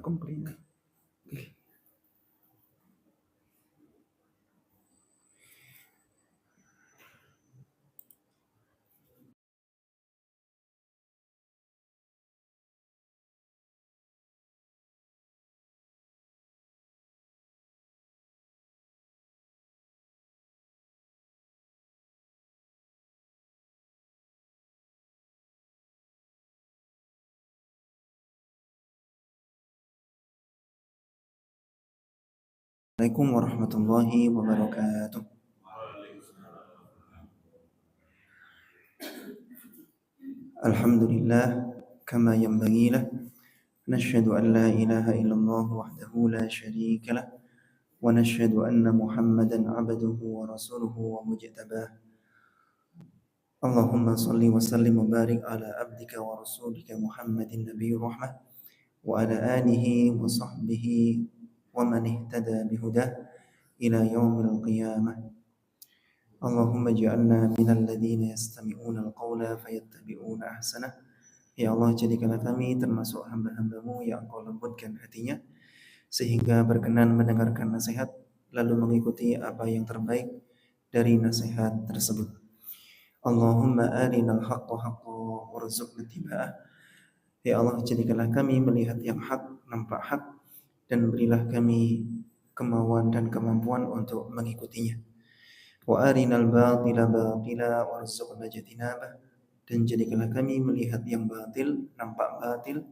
Complina. Okay. Assalamualaikum warahmatullahi wabarakatuh. Alhamdulillah kama yanbaghi lah. Nashhadu an la ilaha illallah wahdahu la syarika lah wa nashhadu anna Muhammadan 'abduhu wa rasuluhu wa mujtabah. Allahumma salli wa sallim wa barik ala abdika wa rasulika Muhammadin nabiyyi rahmah wa ala alihi wa sahbihi wa man ihtada bihudah ila yaumil qiyamah. Allahumma ja'alna minal ladzina yastami'una al-qawla fayattabi'una ahsanah. Ya Allah, jadikanlah kami termasuk hamba-hamba-Mu yang Engkau lembutkan hatinya sehingga berkenan mendengarkan nasihat lalu mengikuti apa yang terbaik dari nasihat tersebut. Allahumma arinal haqqa haqqan warzuqna ittiba'ah. Ya Allah, jadikanlah kami melihat yang hak, nampak hak, dan berilah kami kemauan dan kemampuan untuk mengikutinya. Wa arinal batila batila warzuqna jatinabah. Dan jadikanlah kami melihat yang batil, nampak batil,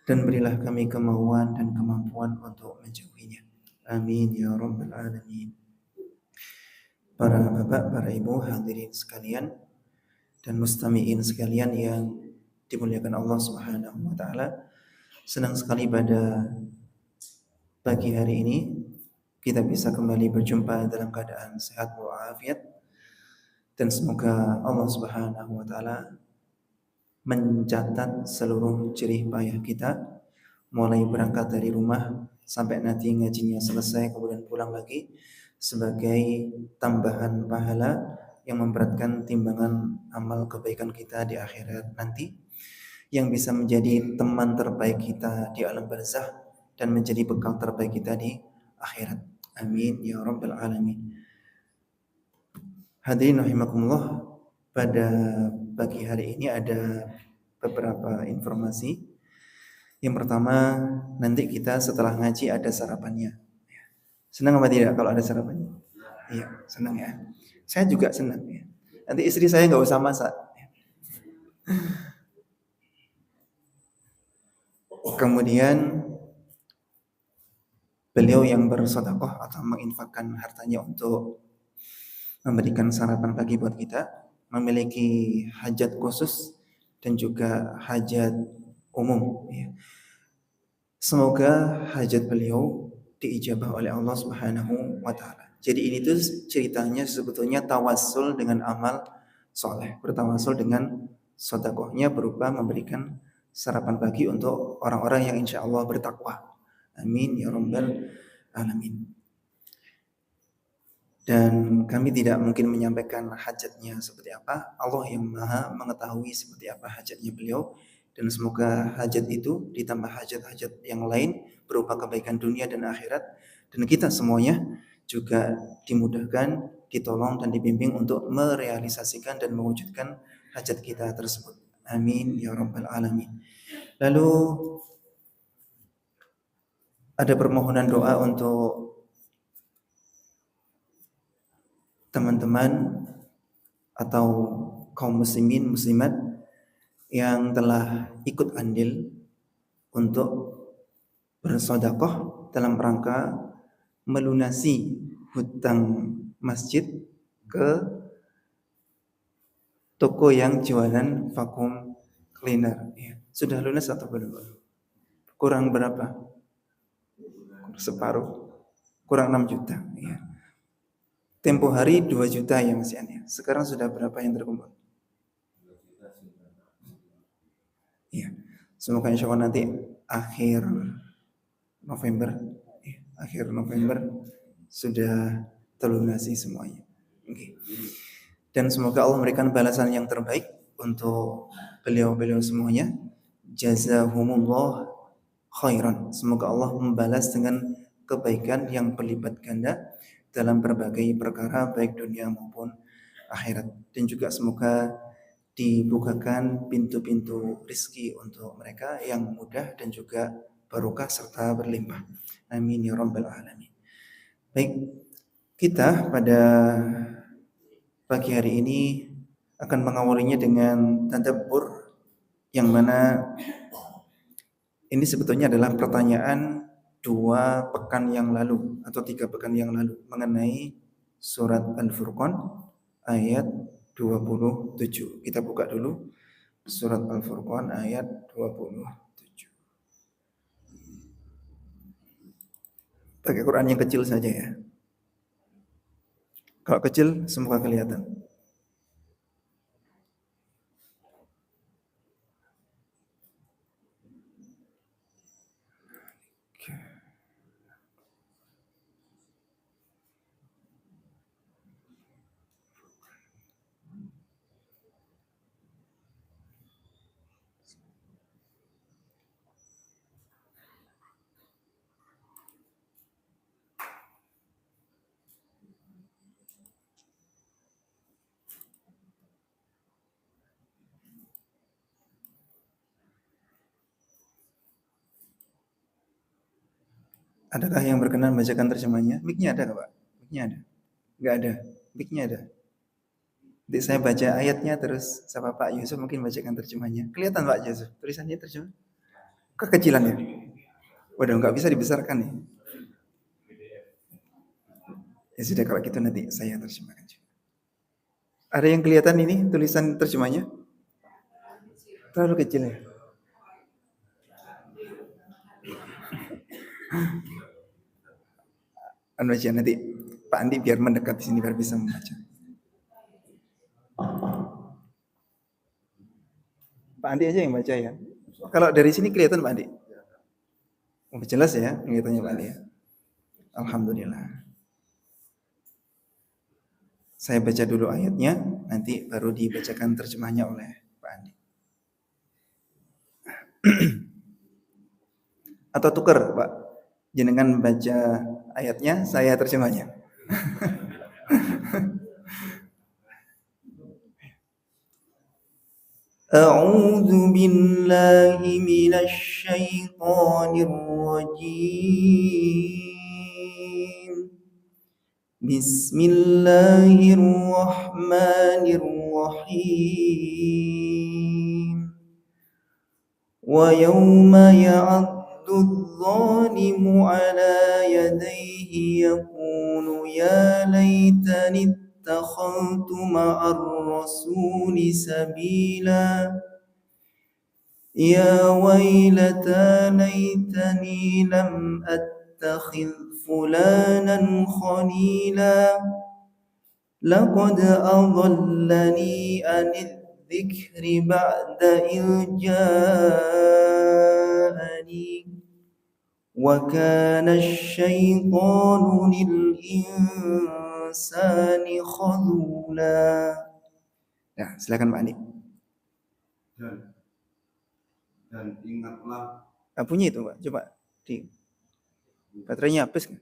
dan berilah kami kemauan dan kemampuan untuk menjauhinya. Amin ya rabbal alamin. Para bapak, para ibu, hadirin sekalian dan mustami'in sekalian yang dimuliakan Allah Subhanahu wa taala. Senang sekali pada pagi hari ini kita bisa kembali berjumpa dalam keadaan sehat walafiat, dan semoga Allah Subhanahu wa taala mencatat seluruh jerih payah kita mulai berangkat dari rumah sampai nanti ngajinya selesai kemudian pulang lagi sebagai tambahan pahala yang memberatkan timbangan amal kebaikan kita di akhirat nanti, yang bisa menjadi teman terbaik kita di alam barzakh dan menjadi bekal terbaik kita di akhirat. Amin ya rabbal alamin. Hadirin rahimakumullah, pada pagi hari ini ada beberapa informasi. Yang pertama, nanti kita setelah ngaji ada sarapannya. Senang apa tidak kalau ada sarapannya? Iya, senang ya. Saya juga senang ya. Nanti istri saya nggak usah masak. Kemudian beliau yang bersedekah atau menginfakkan hartanya untuk memberikan sarapan pagi buat kita memiliki hajat khusus dan juga hajat umum ya. Semoga hajat beliau diijabah oleh Allah Subhanahu wa taala. Jadi ini tuh ceritanya sebetulnya tawassul dengan amal soleh, bertawassul dengan sedekahnya berupa memberikan sarapan pagi untuk orang-orang yang insya Allah bertakwa. Amin ya rabbal alamin. Dan kami tidak mungkin menyampaikan hajatnya seperti apa. Allah yang maha mengetahui seperti apa hajatnya beliau. Dan semoga hajat itu ditambah hajat-hajat yang lain berupa kebaikan dunia dan akhirat. Dan kita semuanya juga dimudahkan, ditolong dan dibimbing untuk merealisasikan dan mewujudkan hajat kita tersebut. Amin ya rabbal alamin. Lalu ada permohonan doa untuk teman-teman atau kaum muslimin muslimat yang telah ikut andil untuk bersedekah dalam rangka melunasi hutang masjid ke toko yang jualan vakum cleaner. Ya. Sudah lunas atau belum? Kurang berapa? Separuh. Kurang 6 juta. Ya. Tempo hari 2 juta ya Mas Yan. Sekarang sudah berapa yang terkumpul? Ya. Semoga insya Allah nanti akhir November sudah terlunasi semuanya. Okay. Dan semoga Allah memberikan balasan yang terbaik untuk beliau-beliau semuanya. Jazahumullah khairan. Semoga Allah membalas dengan kebaikan yang berlipat ganda dalam berbagai perkara baik dunia maupun akhirat. Dan juga semoga dibukakan pintu-pintu rizki untuk mereka yang mudah dan juga barokah serta berlimpah. Amin ya rabbal alamin. Baik, kita pada pagi hari ini akan mengawalinya dengan tadabbur yang mana ini sebetulnya adalah pertanyaan 2 pekan yang lalu atau 3 pekan yang lalu mengenai surat Al-Furqan ayat 27. Kita buka dulu surat Al-Furqan ayat 27. Pakai Quran yang kecil saja ya. Kalau kecil semoga kelihatan. Adakah yang berkenan bacakan terjemahnya? Mic-nya ada nggak, Pak? Mic-nya ada? Nggak ada. Mic-nya ada. Nanti saya baca ayatnya terus sama Pak Yusuf mungkin bacakan terjemahnya. Kelihatan Pak Yusuf tulisannya terjemah? Kekecilan ya? Waduh, nggak bisa dibesarkan nih. Ya sudah kalau gitu nanti saya terjemahkan juga. Ada yang kelihatan ini tulisan terjemahnya? Terlalu kecil ya? Anu aja nanti Pak Andi biar mendekat di sini biar bisa membaca. Pak Andi aja yang baca ya. Kalau dari sini kelihatan Pak Andi? Oh, jelas ya kelihatannya Pak Andi ya. Alhamdulillah. Saya baca dulu ayatnya, nanti baru dibacakan terjemahnya oleh Pak Andi. Atau tuker Pak, jenengan baca ayatnya, saya terjemahnya. A'udzu billahi minasy syaithanir rajim. Bismillahirrahmanirrahim. Wa yawma ya'addu adh-dhalimu 'ala yadayhi yaqulu ya laitani ittakhadhtu ma'ar rasuli sabila. Ya waylata laitani lam attakhidh fulanan khalila. Laqad adallani anidh-dhikri ba'da idh ja'ani wa kana asy-syaitanu lil insani khadula. Ya, silakan Pak Andi. Dan ingatlah. Bunyi itu Pak, coba di baterainya habis kan?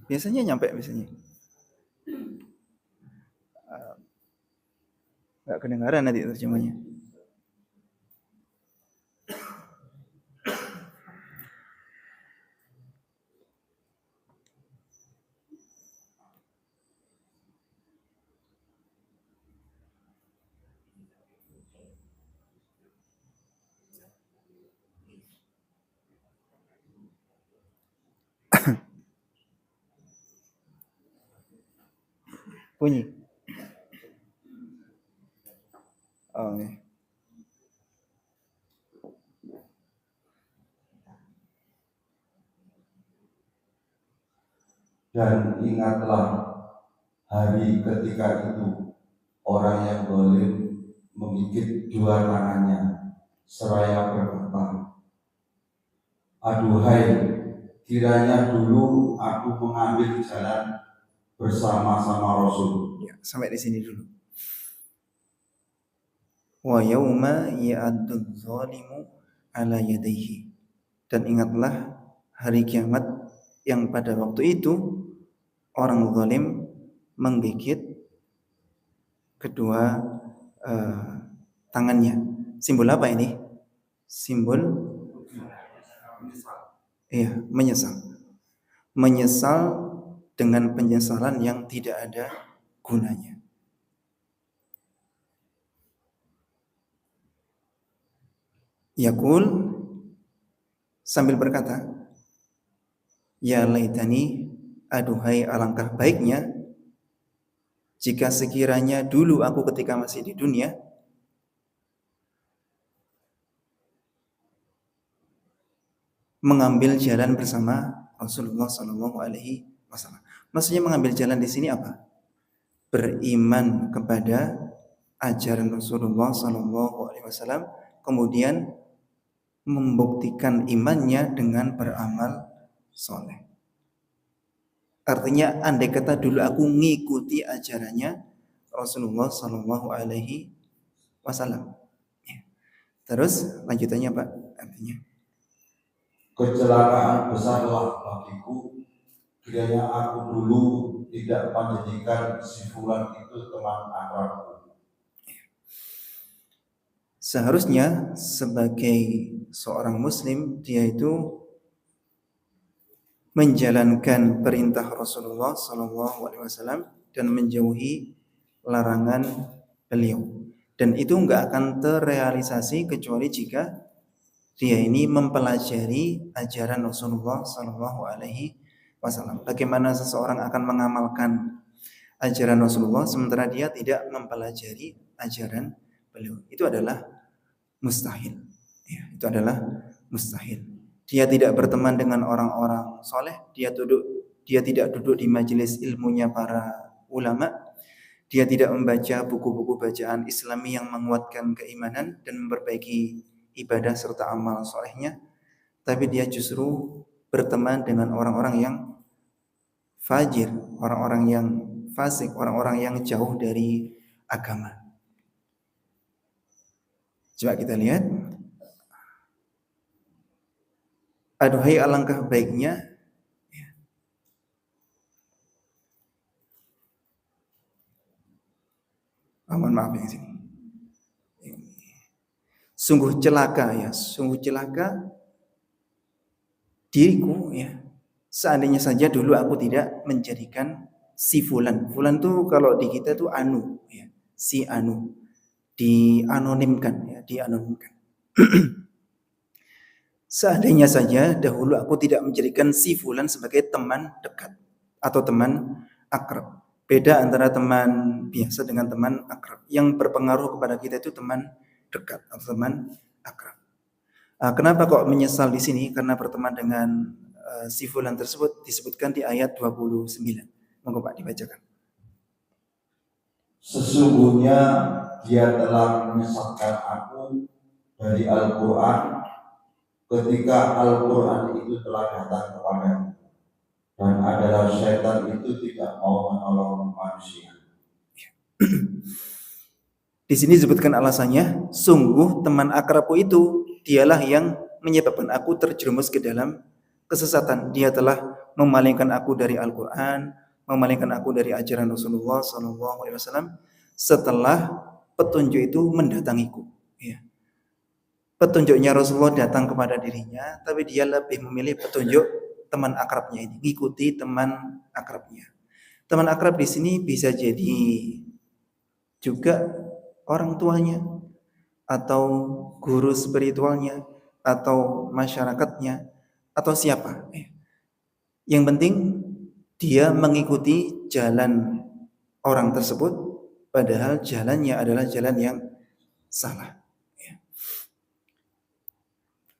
Biasanya nyampe biasanya. Nggak kedengaran nanti terjemahnya. Bunyi. Oh, ya. Dan ingatlah hari ketika itu orang yang zalim menggigit 2 tangannya seraya berkata, aduhai, kiranya dulu aku mengambil jalan bersama-sama Rasul. Ya, sampai di sini dulu. wa yauma ya'addu dzalimu ala yadayhi. Dan ingatlah hari kiamat yang pada waktu itu orang zalim menggigit kedua tangannya. Simbol apa ini? Simbol menyesal. Menyesal dengan penyesalan yang tidak ada gunanya. Yaqul, sambil berkata, ya laitani, aduhai alangkah baiknya jika sekiranya dulu aku ketika masih di dunia mengambil jalan bersama Rasulullah Shallallahu Alaihi Wasallam. Maksudnya mengambil jalan di sini apa? Beriman kepada ajaran Rasulullah Shallallahu Alaihi Wasallam, kemudian membuktikan imannya dengan beramal soleh. Artinya, andai kata dulu aku ngikuti ajarannya Rasulullah Shallallahu Alaihi Wasallam. Terus lanjutannya Pak, artinya kecelakaan besarlah bagiku kiranya aku dulu tidak menjadikan si fulan itu teman akrabku. Seharusnya sebagai seorang muslim dia itu menjalankan perintah Rasulullah SAW dan menjauhi larangan beliau. Dan itu enggak akan terrealisasi kecuali jika dia ini mempelajari ajaran Rasulullah SAW. Bagaimana seseorang akan mengamalkan ajaran Rasulullah sementara dia tidak mempelajari ajaran beliau? Itu adalah mustahil. Ya, itu adalah mustahil. Dia tidak berteman dengan orang-orang soleh. Dia tidak duduk di majelis ilmunya para ulama. Dia tidak membaca buku-buku bacaan Islami yang menguatkan keimanan dan memperbaiki ibadah serta amal solehnya. Tapi dia justru berteman dengan orang-orang yang fajir, orang-orang yang fasik, orang-orang yang jauh dari agama. Coba kita lihat. Aduhai alangkah baiknya mohon maaf yang sini. Sungguh celaka diriku ya. Seandainya saja dulu aku tidak menjadikan si fulan. Fulan tuh kalau di kita tuh anu ya, si anu. Dianonimkan. Seandainya saja dahulu aku tidak menjadikan si fulan sebagai teman dekat atau teman akrab. Beda antara teman biasa dengan teman akrab. Yang berpengaruh kepada kita itu teman dekat atau teman akrab. Kenapa kok menyesal di sini? Karena berteman dengan si fulan tersebut disebutkan di ayat 29. Monggo Pak dibacakan. Sesungguhnya dia telah menyesatkan aku dari Al-Quran ketika Al-Quran itu telah datang kepadamu, dan adalah syaitan itu tidak mau menolong manusia. Di sini disebutkan alasannya, sungguh teman akrabku itu dialah yang menyebabkan aku terjerumus ke dalam kesesatan. Dia telah memalingkan aku dari Al-Quran, memalingkan aku dari ajaran Rasulullah SAW setelah petunjuk itu mendatangiku. Ya. Petunjuknya Rasulullah datang kepada dirinya, tapi dia lebih memilih petunjuk teman akrabnya ini, ikuti teman akrabnya. Teman akrab di sini bisa jadi juga orang tuanya, atau guru spiritualnya, atau masyarakatnya, atau siapa. Yang penting dia mengikuti jalan orang tersebut, padahal jalannya adalah jalan yang salah.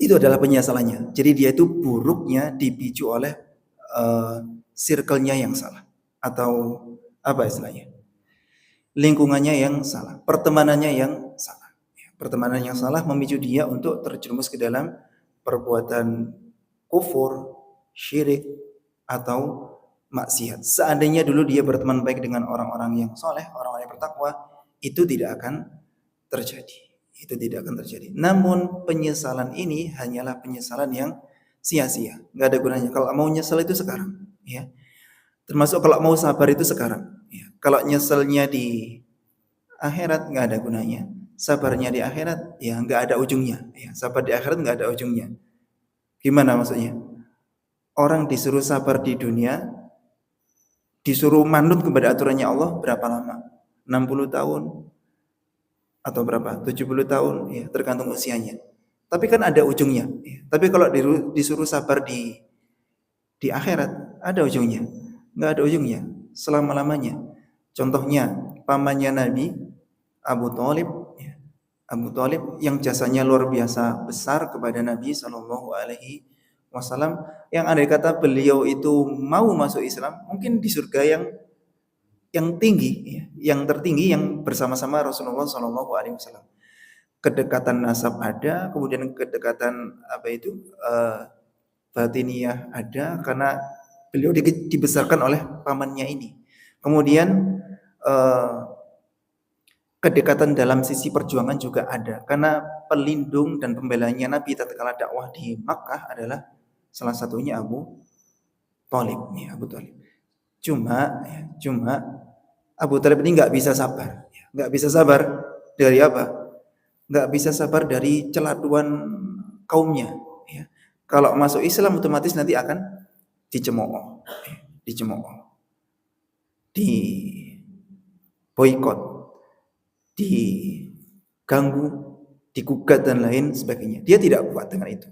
Itu adalah penyesalannya. Jadi dia itu buruknya dipicu oleh circle-nya yang salah, atau apa istilahnya, lingkungannya yang salah, pertemanannya yang salah. Pertemanan yang salah memicu dia untuk terjerumus ke dalam perbuatan kufur, syirik, atau maksiat. Seandainya dulu dia berteman baik dengan orang-orang yang soleh, orang-orang yang bertakwa, itu tidak akan terjadi. Itu tidak akan terjadi. Namun penyesalan ini hanyalah penyesalan yang sia-sia, nggak ada gunanya. Kalau mau nyesel itu sekarang, ya. Termasuk kalau mau sabar itu sekarang. Ya. Kalau nyeselnya di akhirat nggak ada gunanya. Sabarnya di akhirat ya nggak ada ujungnya. Ya. Sabar di akhirat nggak ada ujungnya. Gimana maksudnya? Orang disuruh sabar di dunia, disuruh manut kepada aturannya Allah berapa lama? 60 tahun atau berapa? 70 tahun, ya tergantung usianya. Tapi kan ada ujungnya. Ya. Tapi kalau disuruh sabar di akhirat ada ujungnya, nggak ada ujungnya selama-lamanya. Contohnya pamannya Nabi Abu Thalib, ya. Abu Thalib yang jasanya luar biasa besar kepada Nabi Shallallahu Alaihi Wasallam, yang andai kata beliau itu mau masuk Islam, mungkin di surga yang tinggi, ya, yang tertinggi yang bersama-sama Rasulullah Shallallahu Alaihi Wasallam. Kedekatan nasab ada, kemudian kedekatan apa itu batiniyah ada karena beliau dibesarkan oleh pamannya ini. Kemudian kedekatan dalam sisi perjuangan juga ada karena pelindung dan pembelanya Nabi tatkala dakwah di Makkah adalah salah satunya Abu Thalib, ya, Abu Thalib. Cuma Abu Thalib ini nggak bisa sabar, nggak bisa sabar dari apa? Nggak bisa sabar dari celaduan kaumnya. Ya. Kalau masuk Islam otomatis nanti akan dicemooh, dicemooh, di boikot, diganggu, digugat dan lain sebagainya. Dia tidak kuat dengan itu.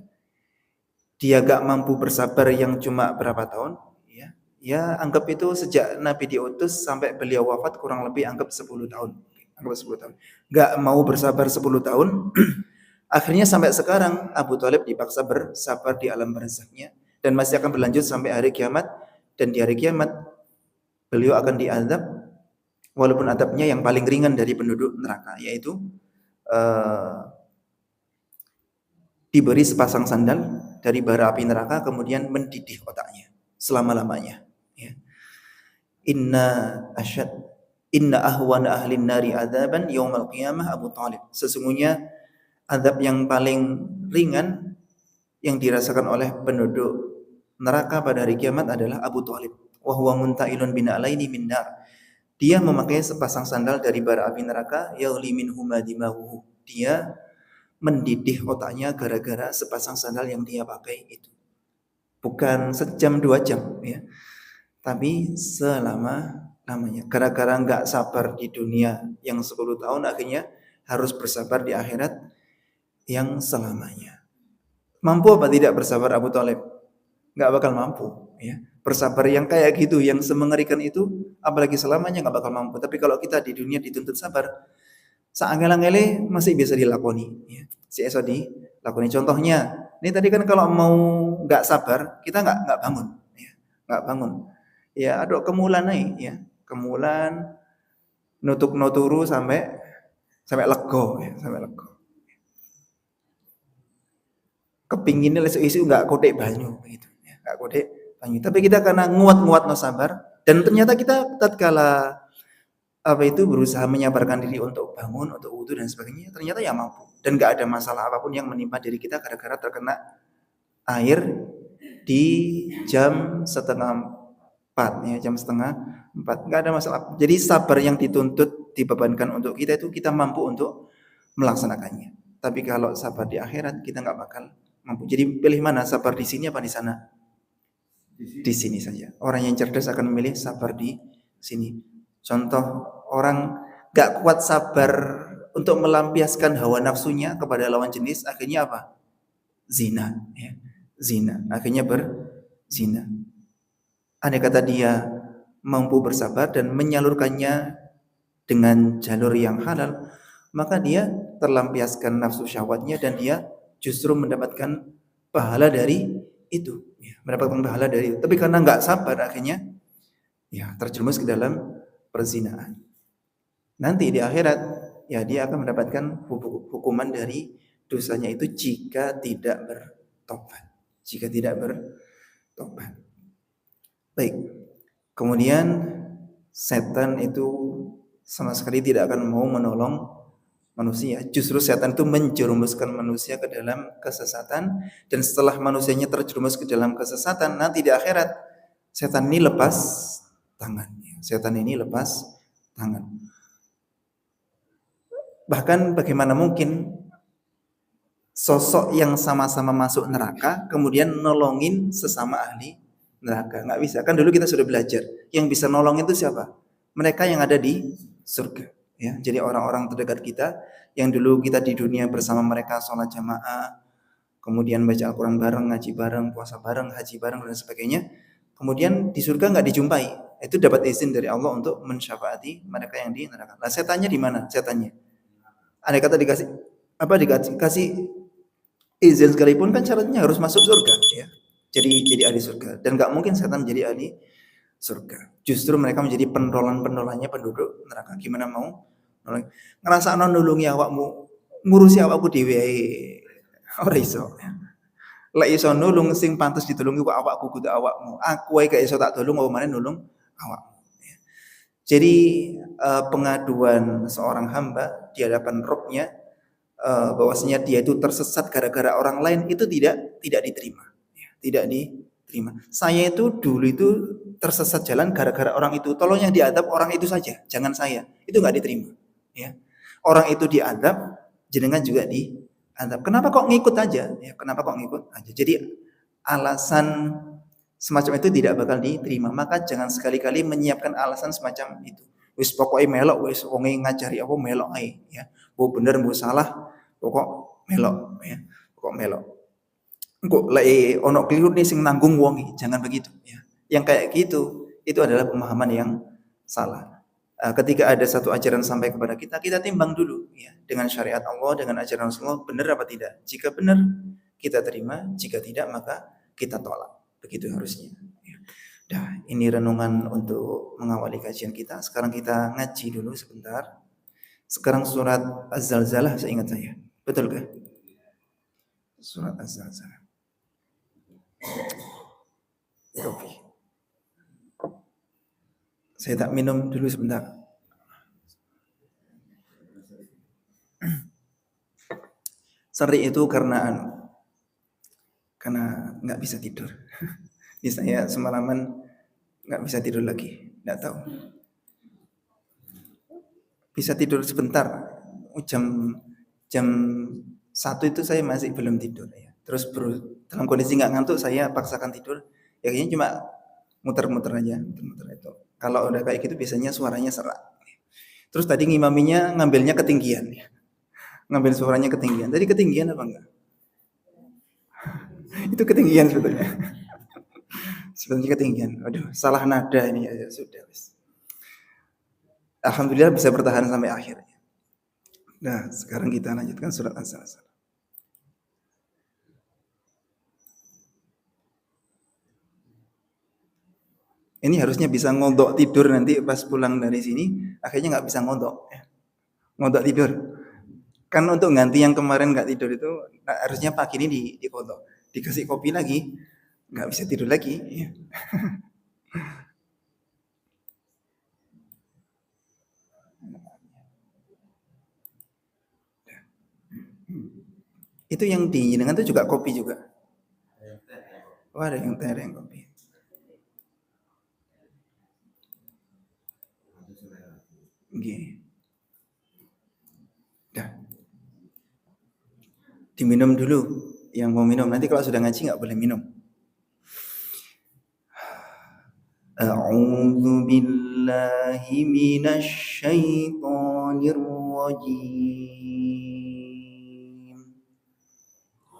Dia gak mampu bersabar yang cuma berapa tahun, ya. Ya anggap itu sejak Nabi diutus sampai beliau wafat kurang lebih anggap 10 tahun. Anggap 10 tahun. Gak mau bersabar 10 tahun. Akhirnya sampai sekarang Abu Thalib dipaksa bersabar di alam barzaknya dan masih akan berlanjut sampai hari kiamat, dan di hari kiamat beliau akan diazab walaupun adabnya yang paling ringan dari penduduk neraka, yaitu diberi sepasang sandal dari bara api neraka kemudian mendidih otaknya selama-lamanya, ya. Inna ahwana ahlin nari adzaban yaumal qiyamah Abu Thalib. Sesungguhnya azab yang paling ringan yang dirasakan oleh penduduk neraka pada hari kiamat adalah Abu Thalib. Wa huwa muntailun bina'laini min nar. Dia memakai sepasang sandal dari bara api neraka, yaghli minhuma dimahuhu. Dia mendidih otaknya gara-gara sepasang sandal yang dia pakai itu. Bukan sejam 2 jam, ya. Tapi selama-lamanya. Gara-gara nggak sabar di dunia yang 10 tahun, akhirnya harus bersabar di akhirat yang selamanya. Mampu apa tidak bersabar Abu Thalib? Nggak bakal mampu, ya. Bersabar yang kayak gitu, yang semengerikan itu, apalagi selamanya nggak bakal mampu. Tapi kalau kita di dunia dituntut sabar, saangel-angele masih bisa dilakoni, ya. Si Eso dilakoni. Contohnya, ini tadi kan kalau mau nggak sabar, kita nggak bangun, ya. Nggak bangun. Ya, ada kemulan nih, ya. Kemulan nutuk noturu sampai lego, ya, sampai lego. Kepinginnya isu-isu nggak kodek banyu gitu, ya. Nggak kodek banyu. Tapi kita karena nguat no sabar, dan ternyata kita tatkala apa itu berusaha menyabarkan diri untuk bangun, untuk wudu dan sebagainya, ternyata ya mampu. Dan nggak ada masalah apapun yang menimpa diri kita gara-gara terkena air di jam 3:30, ya, jam 3:30, nggak ada masalah. Jadi sabar yang dituntut, dibebankan untuk kita itu kita mampu untuk melaksanakannya. Tapi kalau sabar di akhirat kita nggak bakal mampu. Jadi pilih mana, sabar di sini apa di sana? Di sini saja. Orang yang cerdas akan memilih sabar di sini. Contoh orang gak kuat sabar untuk melampiaskan hawa nafsunya kepada lawan jenis, akhirnya apa? Zina, ya. Zina, akhirnya berzina. Andai kata dia mampu bersabar dan menyalurkannya dengan jalur yang halal, maka dia terlampiaskan nafsu syahwatnya dan dia justru mendapatkan pahala dari itu, ya, mendapatkan pahala dari itu. Tapi karena nggak sabar, akhirnya ya terjerumus ke dalam perzinaan. Nanti di akhirat ya dia akan mendapatkan hukuman dari dosanya itu jika tidak bertobat. Jika tidak bertobat. Baik. Kemudian setan itu sama sekali tidak akan mau menolong manusia. Justru setan itu menjerumuskan manusia ke dalam kesesatan, dan setelah manusianya terjerumus ke dalam kesesatan, nanti di akhirat setan ini lepas tangan. Setan ini lepas tangan. Bahkan bagaimana mungkin sosok yang sama-sama masuk neraka kemudian nolongin sesama ahli neraka? Nggak bisa. Kan dulu kita sudah belajar, yang bisa nolong itu siapa? Mereka yang ada di surga. Ya, jadi orang-orang terdekat kita yang dulu kita di dunia bersama mereka sholat jamaah, kemudian baca Al-Quran bareng, ngaji bareng, puasa bareng, haji bareng dan sebagainya. Kemudian di surga nggak dijumpai. Itu dapat izin dari Allah untuk mensyafaati mereka yang di neraka. Nah, setannya di mana? Setannya. Andai kata dikasih dikasih izin sekalipun kan syaratnya harus masuk surga, ya. Jadi ahli surga, dan nggak mungkin setan menjadi ahli surga. Justru mereka menjadi pentolan-pentolannya penduduk neraka. Gimana mau ngerasa nulungi awakmu, ngurusi awakku dhewe ae. Ora iso. Lek iso nulung sing pantes ditulungi kok awakku kudu awakmu. Aku ae gak iso tak tulung apa maneh nulung awakmu. Jadi pengaduan seorang hamba di hadapan Rabbnya bahwasanya dia itu tersesat gara-gara orang lain itu tidak diterima. Tidak diterima. Saya itu dulu itu tersesat jalan gara-gara orang itu. Tolong yang diadab orang itu saja, jangan saya. Itu nggak diterima. Ya. Orang itu diadab, jenengan juga diadab. Kenapa kok ngikut aja? Ya, kenapa kok ngikut aja? Jadi alasan semacam itu tidak bakal diterima. Maka jangan sekali-kali menyiapkan alasan semacam itu. Wis pokoknya melok, wis wong ngajari apa melok ae. Ya. Bu bener, bu salah, pokok melok. Ya. Pokok melok. Kok lek ono keliru nih sing nanggung wong, jangan begitu. Ya. Yang kayak gitu itu adalah pemahaman yang salah. Ketika ada satu ajaran sampai kepada kita, kita timbang dulu ya, dengan syariat Allah, dengan ajaran Rasulullah, benar apa tidak. Jika benar, kita terima. Jika tidak, maka kita tolak. Begitu harusnya. Ya. Nah, ini renungan untuk mengawali kajian kita. Sekarang kita ngaji dulu sebentar. Sekarang surat Az-Zalzalah seingat saya. Betul kah? Surat Az-Zalzalah. Kopi. Saya tak minum dulu sebentar. Seri itu karena nggak bisa tidur. Ini saya semalaman nggak bisa tidur lagi, nggak tahu. Bisa tidur sebentar, jam 1 itu saya masih belum tidur ya. Terus dalam kondisi nggak ngantuk saya paksakan tidur. Ya kayaknya cuma muter-muter aja, muter-muter itu. Kalau udah kayak gitu biasanya suaranya serak. Terus tadi ngimaminya ngambilnya ketinggian ya. Ngambil suaranya ketinggian. Tadi ketinggian apa enggak? Itu ketinggian sebetulnya. Sebetulnya ketinggian. Waduh, salah nada ini ya sudah. Alhamdulillah bisa bertahan sampai akhir. Nah, sekarang kita lanjutkan surat Az-Zalzalah. Ini harusnya bisa ngodok tidur nanti pas pulang dari sini, akhirnya nggak bisa ngodok. Ngodok tidur. Kan untuk ganti yang kemarin nggak tidur itu, harusnya pagi ini dikodok. Dikasih kopi lagi, nggak bisa tidur lagi. Ya. Itu yang diinginkan itu juga kopi juga. Oh, ada yang teh, ada yang kopi. Gini. Dah. Diminum dulu yang mau minum. Nanti kalau sudah ngaji nggak boleh minum. A'udzu billahi minasy syaithanir rajim.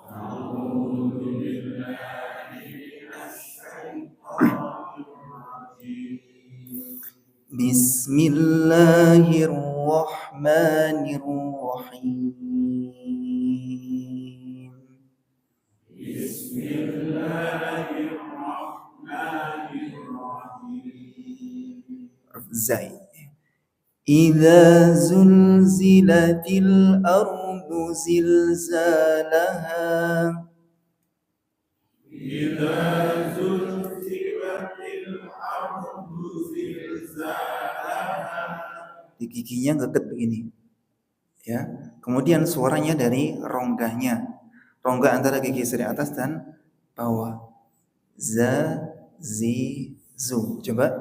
A'udzu billahi minasy syaithanir rajim. Bismillahirrahmanirrahim. Bismillahirrahmanirrahim. Zai. Idza zulzilatil ardu zilzalaha. Idza zulzilatil ardu zilzalaha. Di giginya ngeket begini. Ya. Kemudian suaranya dari rongganya, rongga antara gigi seri atas dan bawah. Za, zi, zu. Coba.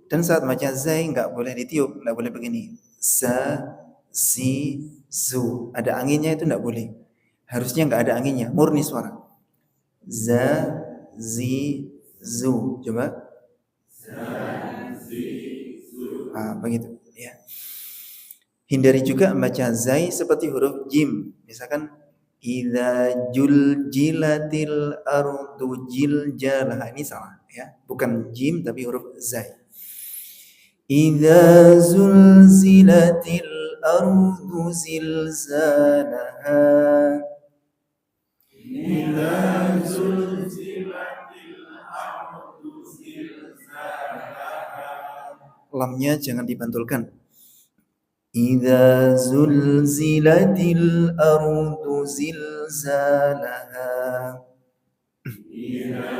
Dan saat baca zai nggak boleh ditiup, nggak boleh begini. Za, zi, zu. Ada anginnya itu nggak boleh. Harusnya nggak ada anginnya, murni suara. Za, zi, zu. Coba. Begitu. Ya. Hindari juga membaca zai seperti huruf jim. Misalkan idza juljilatil ardu jiljalah, ini salah ya. Bukan jim tapi huruf zai. Idza zulzilatil ardu zilzalaha. Idza zulzilatil ardu zilzalaha. Lamnya jangan dibantulkan. Idza zulzilatil ardu zilzalaha. Idza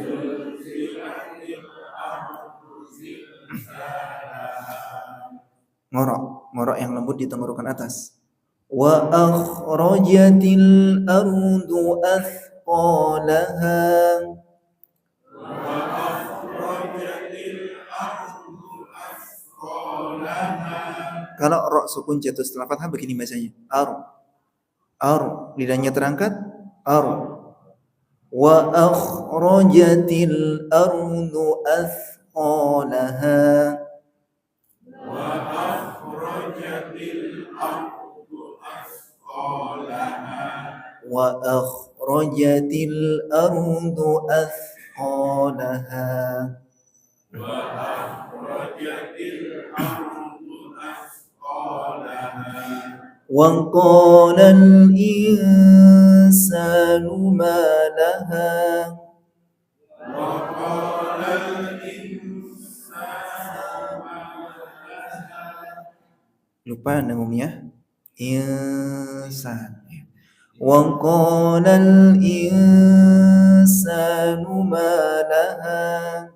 zulzilatil ardu zilzalaha. Ngorok yang lembut di tenggorokan atas. Wa akhrajatil ardu athqalaha. Kalau ro sukun jatuh setelah fathah begini bacanya. Ar. Lidahnya terangkat. Ar. Wa akhrajatil ardu athqalaha. Wa akhrajatil ardu athqalaha. Wa akhrajatil ardu athqalaha. Wa akhrajatil ardu athqalaha. Wa qala al-insanu ma laha. Wa qala al-insanu ma laha. Lupa namanya insan. Wa qala al-insanu ma laha.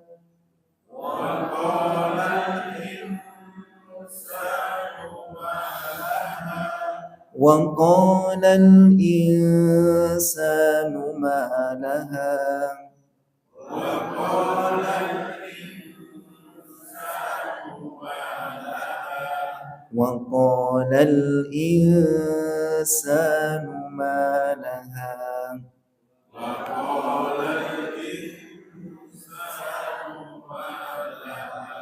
Wa qala al-insanu ma laha. Wa qala al-insanu ma laha. Wa qala al-insanu ma laha. Wa qala al-insanu ma laha. Wa qala al-insanu ma laha.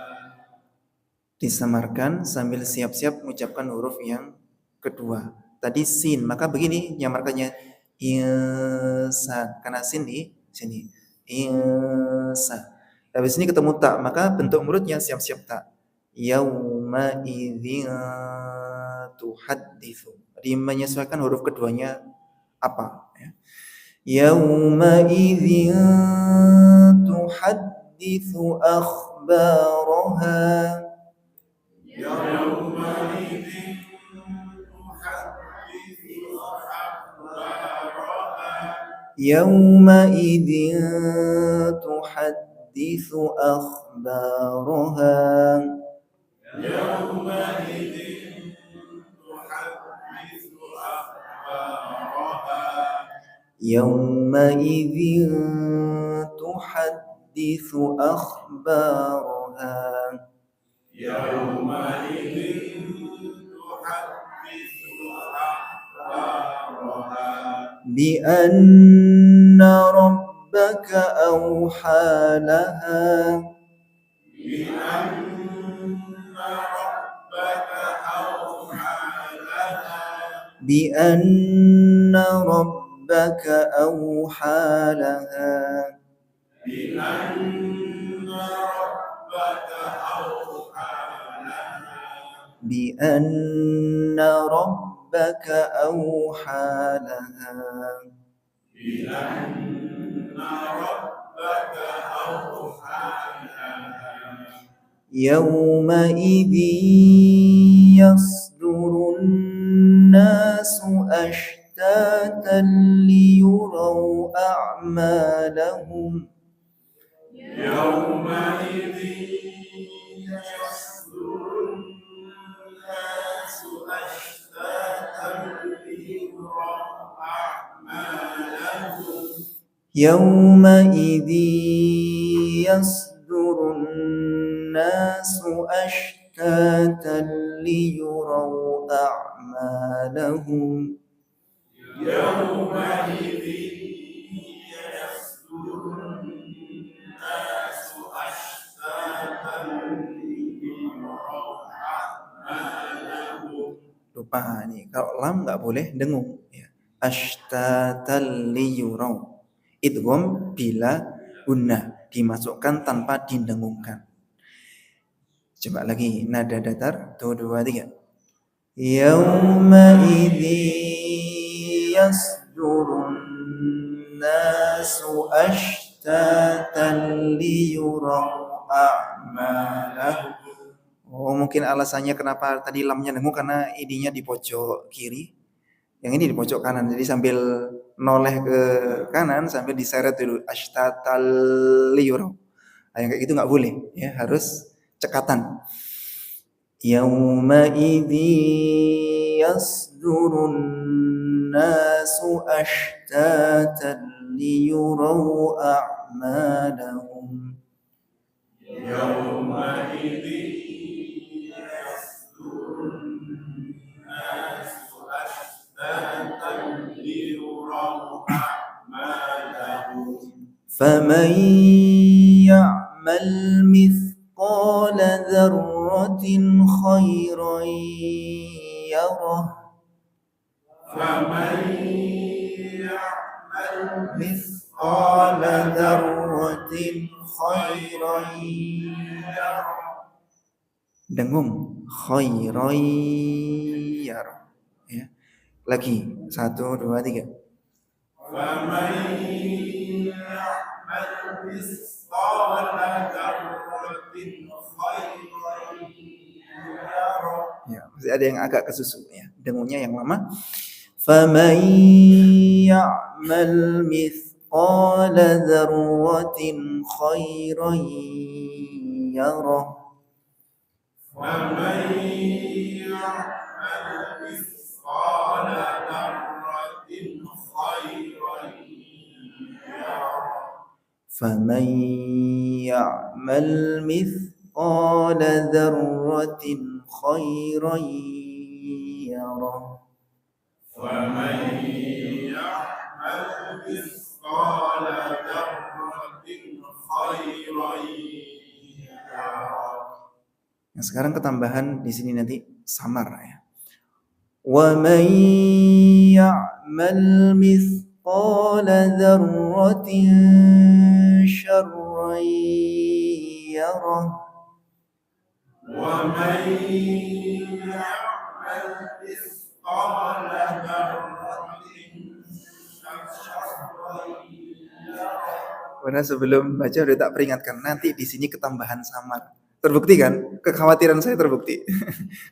Disamarkan sambil siap-siap mengucapkan huruf yang kedua. Tadi sin, maka begini nyamarkannya insan, karena sin di sini. Insan. Habis ini ketemu tak, maka bentuk mulutnya siap-siap tak. Yauma idzin tuhadditsu. Jadi menyesuaikan huruf keduanya apa ya. Yauma idzin tuhadditsu akhbaraha. Yauma idzin tuhadditsu akhbaraha. Yauma idzin tuhadditsu akhbaraha. Yauma idzin tuhadditsu akhbaraha. Yauma idzin tuhadditsu akhbaraha. Yauma idzin tuhadditsu akhbaraha. Bi anna rabbaka awha laha. Bi anna rabbaka awha laha. Bi anna rabbaka awha laha. Bi anna rabbaka awha laha. Bi anna rabbaka awha laha. Bi anna rabbaka awha laha. Yauma idzin yasdurun nasu ashtatan liyuraw a'malahum. Yauma idzin yasdurun يومئذ يصدر الناس أشتاتا ليروا أعمالهم lupa nih, kalau lam nggak boleh dengung ya. Ashtatal liyurau, idgham bila gunnah, dimasukkan tanpa didengungkan. Coba lagi, nada datar, 2, 3. Yauma idzi yasdurun nasu ashtatan liyurau a'malahum. Oh, mungkin alasannya kenapa tadi lamnya dengung karena idenya di pojok kiri, yang ini di pojok kanan. Jadi sambil noleh ke kanan sambil diseret dulu ashtatal liyurau. Nah, yang kayak gitu nggak boleh, ya harus cekatan. Yauma idzi yasdurun nasu ashtatan liyurau a'malahum. Yauma idzi فمن يعمل مثقال ذرة خيرا يره فمن يعمل مثقال ذرة خيرا يره dengung khairan yara ya. Lagi 1, 2, 3. فمن يعمل مثقال ذرة خيرا يره. Ya, masih ada yang agak kesusu ya. Dengungnya yang lama. فمن يعمل مثقال ذرة خيرا يره. ومن يعمل مثقال ذرة خيرا يره. فمن يعمل مثقال ذرة خيرا يره. ومن يعمل مثقال ذرة خيرا يره. Nah, sekarang ketambahan di sini nanti samar ya. Wa man ya'mal mithqala dzarratin syarran yarah. Wa man ya'mal mithqala dzarratin syarran yarah. Karena sebelum baca udah tak peringatkan, nanti di sini ketambahan samar. Terbukti kan? Kekhawatiran saya terbukti.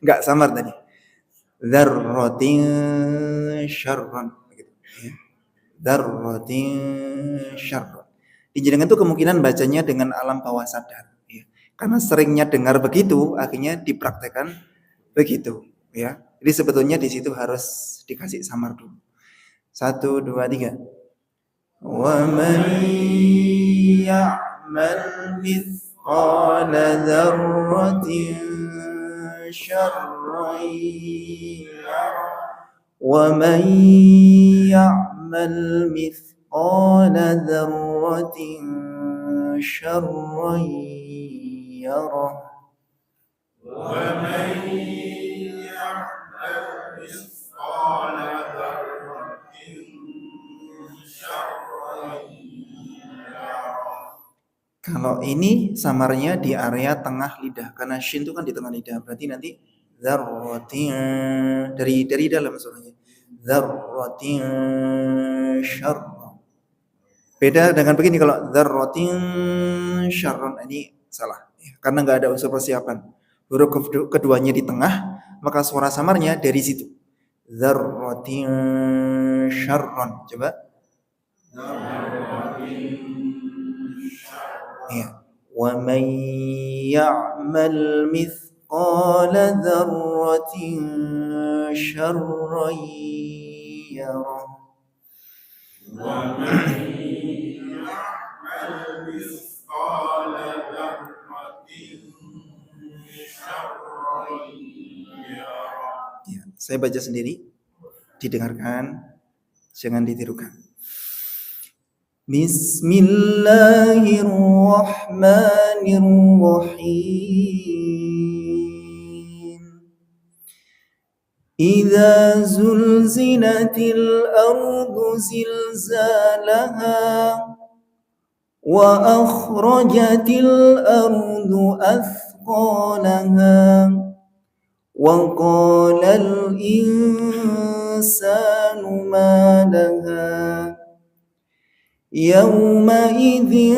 Enggak samar tadi. Dzarratin syarran gitu ya. Dzarratin syarran. Dijenengan itu kemungkinan bacanya dengan alam bawah sadar ya. Karena seringnya dengar begitu, akhirnya dipraktekkan begitu ya. Jadi sebetulnya di situ harus dikasih samar dulu. 1, 2, 3. Wa man ya'mal مثقال ذرة شرا يره. ومن يعمل مثقال ذرة شرا يره. ومن يعمل مثقال ذرة شرا يره. Kalau ini samarnya di area tengah lidah karena shin itu kan di tengah lidah, berarti nanti dzarratin dari dalam suaranya. Dzarratin syarran. Beda dengan begini kalau dzarratin syarran ini salah ya, karena enggak ada unsur persiapan. Huruf keduanya di tengah, maka suara samarnya dari situ. Dzarratin syarran. Coba. Ya. Wa man ya'mal mithqala مثقال ذرة شرا يره ومن يعمل مثقال ذرة شرا يره. Ya, saya baca sendiri, didengarkan, jangan ditirukan. Bismillahirrahmanirrahim. Idza zulzilatil ardu zilzalaha wa akhrajatil ardu athqalaha wa qalal insanu ma laha yawma'idhin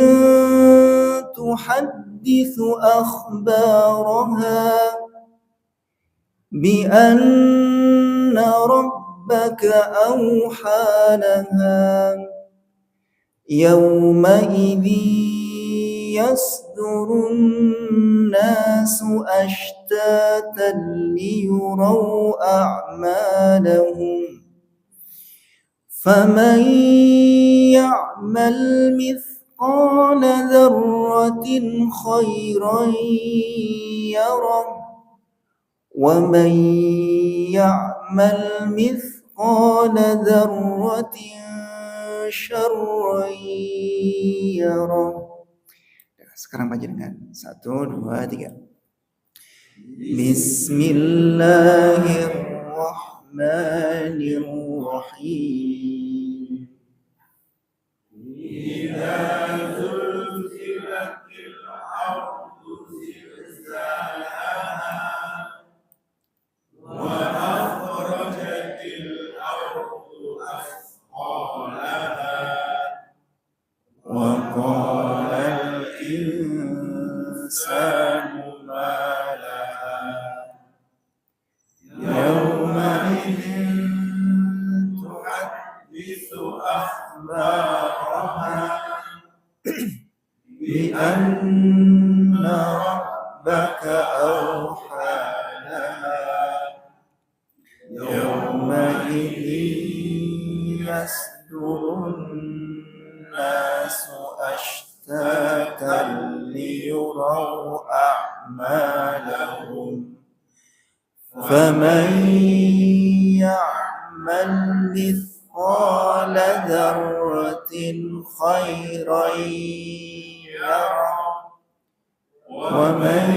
tuhaddithu akhbaraha bi anna rabbaka awha laha yawma'idhin yasdurun nasu ashtatan liyuraw a'malahum faman ya'mal mithqala dzarratin khairan yarah wa man ya'mal mithqala dzarratin syarran yarah. Sekarang panjenengan 1, 2, 3. Bismillahirrahmanirrahim. Idza zulzilatil ardu zilzalaha wa akhrajatil ardu athqalaha Wa qalal insanu ma laha yawma'idhin tuhaddithu akhbaraha bi anna rabbaka awha laha yawma'idhin yasdurun nasu ashtatan liyuraw a'malahum faman ya'mal mithqala dzarratin khairan yarah wa man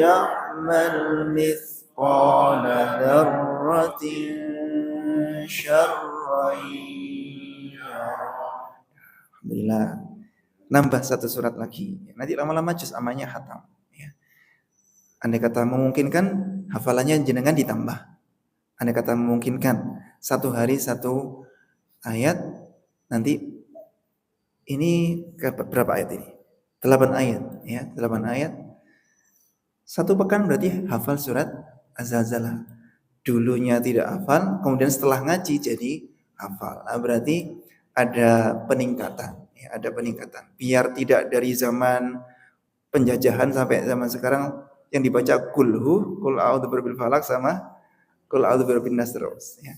ya'mal mithqala dzarratin syarran yarah. Alhamdulillah, nambah 1 surat lagi. Nanti lama-lama juz amanya khatam. Ya. Andai kata memungkinkan, hafalannya jenengan ditambah. Andai kata memungkinkan, 1 hari 1 ayat, nanti ini berapa ayat ini? 8 ayat. Ya, 8 ayat. 1 pekan berarti hafal surat Az-Zalzalah. Dulunya tidak hafal, kemudian setelah ngaji jadi hafal. Nah, berarti ada peningkatan, ya, ada peningkatan. Biar tidak dari zaman penjajahan sampai zaman sekarang yang dibaca qul a'udzu birabbil falaq sama qul a'udzu birabbin nas terus, ya.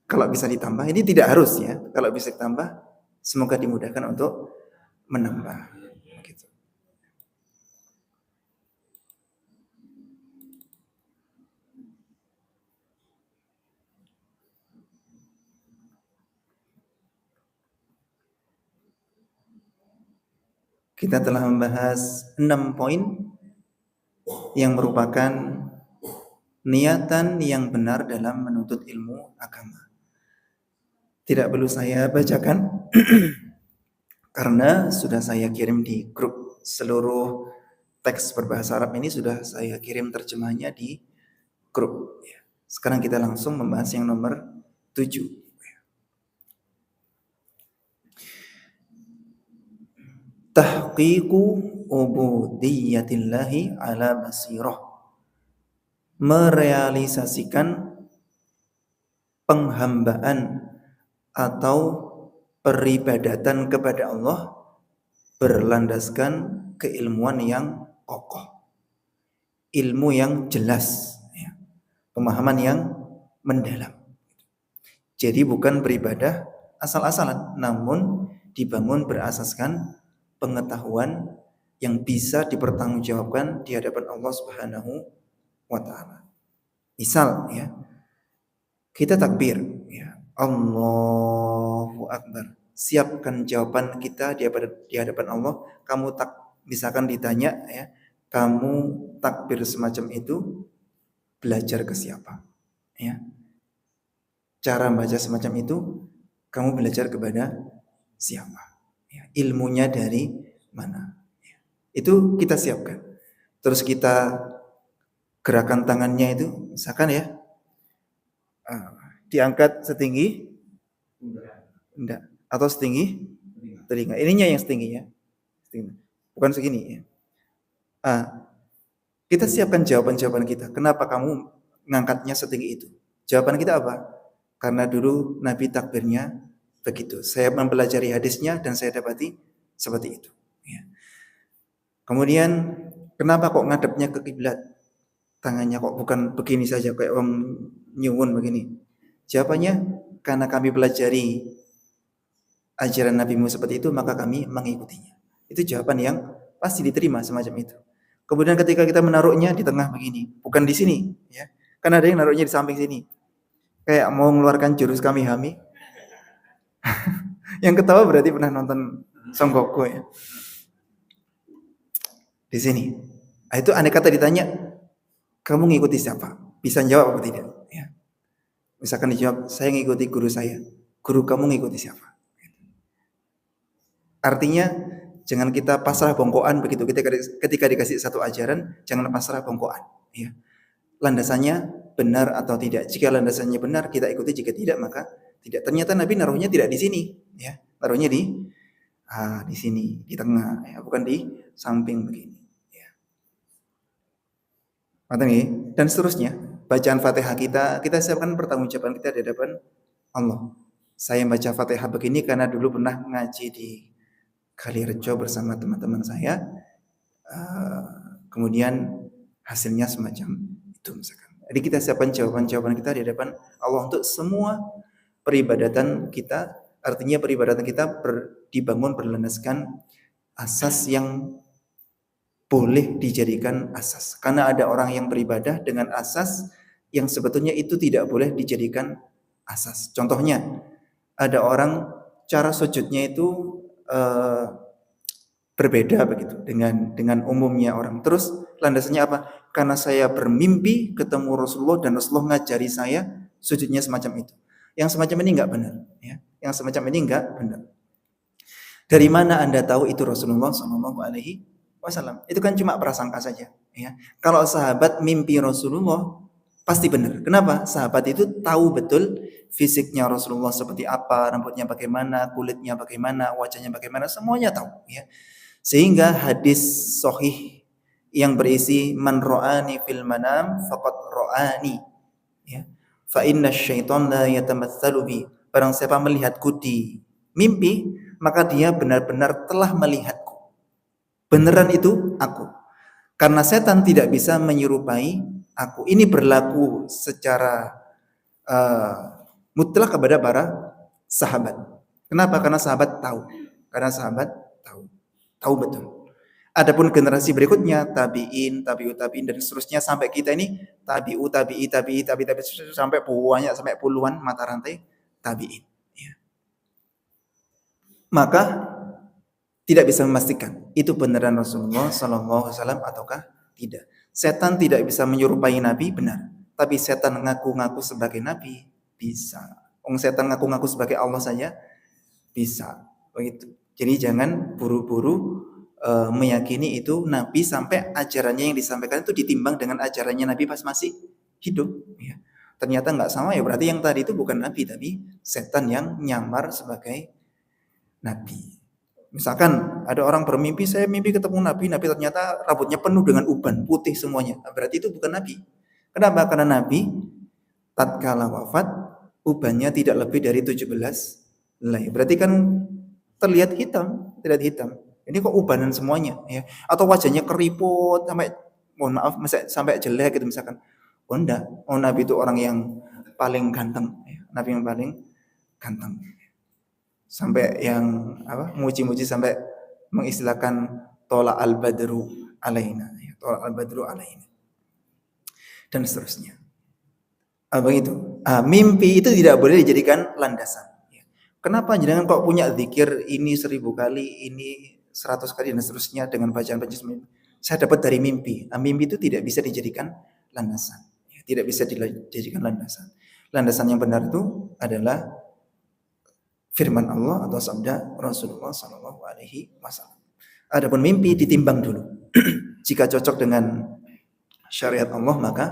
Kalau bisa ditambah, ini tidak harus ya. Kalau bisa ditambah, semoga dimudahkan untuk menambah. Gitu. Kita telah membahas 6 poin yang merupakan niatan yang benar dalam menuntut ilmu agama. Tidak perlu saya bacakan karena sudah saya kirim di grup. Seluruh teks berbahasa Arab ini sudah saya kirim terjemahnya di grup. Sekarang kita langsung membahas yang nomor 7. Tahqiqu ubudiyyatillahi ala basirah. Merealisasikan penghambaan atau peribadatan kepada Allah berlandaskan keilmuan yang kokoh. ilmu yang jelas, ya. Pemahaman yang mendalam. Jadi bukan beribadah asal-asalan, namun dibangun berasaskan pengetahuan yang bisa dipertanggungjawabkan di hadapan Allah Subhanahu wa taala. Misal ya, kita takbir ya, Allahu Akbar. Siapkan jawaban kita di hadapan Allah. Misalkan ditanya ya, kamu takbir semacam itu belajar ke siapa? Ya. Cara baca semacam itu kamu belajar kepada siapa? Ya, ilmunya dari mana? Ya. Itu kita siapkan. Terus kita gerakan tangannya itu misalkan ya, diangkat setinggi enggak atau setinggi telinga. Ininya yang setinggi ya. Bukan segini ya. Kita siapkan jawaban-jawaban kita. Kenapa kamu ngangkatnya setinggi itu? Jawaban kita apa? Karena dulu Nabi takbirnya begitu. Saya mempelajari hadisnya dan saya dapati seperti itu. Ya. Kemudian kenapa kok ngadepnya ke kiblat? Tangannya kok bukan begini saja kayak orang nyuwun begini. Jawabannya karena kami pelajari ajaran Nabimu seperti itu maka kami mengikutinya. Itu jawaban yang pasti diterima semacam itu. Kemudian ketika kita menaruhnya di tengah begini, bukan di sini, ya. Kan ada yang naruhnya di samping sini. Kayak mau mengeluarkan jurus Kamihami. Yang ketawa berarti pernah nonton Son Goku ya. Di sini. Itu andai kata ditanya, kamu ngikuti siapa? Bisa jawab apa tidak? Ya. Misalkan dijawab, saya ngikuti guru saya. Guru kamu ngikuti siapa? Artinya jangan kita pasrah bongkoan begitu. Ketika dikasih satu ajaran, jangan pasrah bongkoan. Ya. Landasannya benar atau tidak. Jika landasannya benar, kita ikuti. Jika tidak, maka tidak. Ternyata Nabi naruhnya tidak di sini. Ya. Naruhnya di sini, di tengah. Ya. Bukan di samping begini. Dan seterusnya, bacaan Fatihah kita siapkan pertanggungjawaban kita di hadapan Allah. Saya baca Fatihah begini karena dulu pernah ngaji di Kalirejo bersama teman-teman saya. Kemudian hasilnya semacam itu misalkan. Jadi kita siapkan jawaban-jawaban kita di hadapan Allah untuk semua peribadatan kita. Artinya peribadatan kita dibangun berlandaskan asas yang boleh dijadikan asas. Karena ada orang yang beribadah dengan asas yang sebetulnya itu tidak boleh dijadikan asas. Contohnya, ada orang cara sujudnya itu berbeda begitu dengan umumnya orang. Terus landasannya apa? Karena saya bermimpi ketemu Rasulullah dan Rasulullah ngajari saya sujudnya semacam itu. Yang semacam ini enggak benar, ya. Yang semacam ini enggak benar. Dari mana Anda tahu itu Rasulullah SAW? Itu kan cuma prasangka saja, ya. Kalau sahabat mimpi Rasulullah pasti benar. Kenapa? Sahabat itu tahu betul fisiknya Rasulullah seperti apa, rambutnya bagaimana, kulitnya bagaimana, wajahnya bagaimana, semuanya tahu, ya. Sehingga hadis sahih yang berisi man ra'ani fil manam faqad ra'ani, ya. Fa inna syaitan la yatamatsalu bi. Barang siapa melihatku di mimpi, maka dia benar-benar telah melihatku. Beneran itu aku. Karena setan tidak bisa menyerupai aku. Ini berlaku secara mutlak kepada para sahabat. Kenapa? Karena sahabat tahu. Karena sahabat tahu. Tahu betul. Adapun generasi berikutnya, tabi'in, tabi'ut tabi'in dan seterusnya sampai kita ini tabi'u, tabi'i, sampai banyak, sampai puluhan mata rantai tabi'in. Ya. Maka tidak bisa memastikan itu beneran Rasulullah SAW ataukah tidak. Setan tidak bisa menyerupai Nabi, benar. Tapi setan ngaku-ngaku sebagai Nabi, bisa. Setan ngaku-ngaku sebagai Allah saja, bisa. Begitu. Jadi jangan buru-buru meyakini itu Nabi sampai ajarannya yang disampaikan itu ditimbang dengan ajarannya Nabi pas masih hidup. Ya. Ternyata nggak sama, ya berarti yang tadi itu bukan Nabi, tapi setan yang nyamar sebagai Nabi. Misalkan ada orang bermimpi, saya mimpi ketemu Nabi ternyata rambutnya penuh dengan uban, putih semuanya. Berarti itu bukan Nabi. Kenapa? Karena Nabi tatkala wafat, ubannya tidak lebih dari 17 helai. Berarti kan terlihat hitam. Ini kok ubanan semuanya, ya? Atau wajahnya keriput sampai mohon maaf sampai jelek gitu misalkan. Oh enggak, oh Nabi itu orang yang paling ganteng, Nabi yang paling ganteng. Sampai yang muji-muji sampai mengistilahkan tola al-badru alaina, tola al-badru alaina. Dan seterusnya. Begitu. Mimpi itu tidak boleh dijadikan landasan. Kenapa jangan kok punya zikir ini 1000 kali, ini 100 kali dan seterusnya dengan bacaan-bacaan saya dapat dari mimpi. Mimpi itu tidak bisa dijadikan landasan. Tidak bisa dijadikan landasan. Landasan yang benar itu adalah firman Allah atau sabda Rasulullah Sallallahu Alaihi Wasallam. Adapun mimpi ditimbang dulu. Jika cocok dengan syariat Allah maka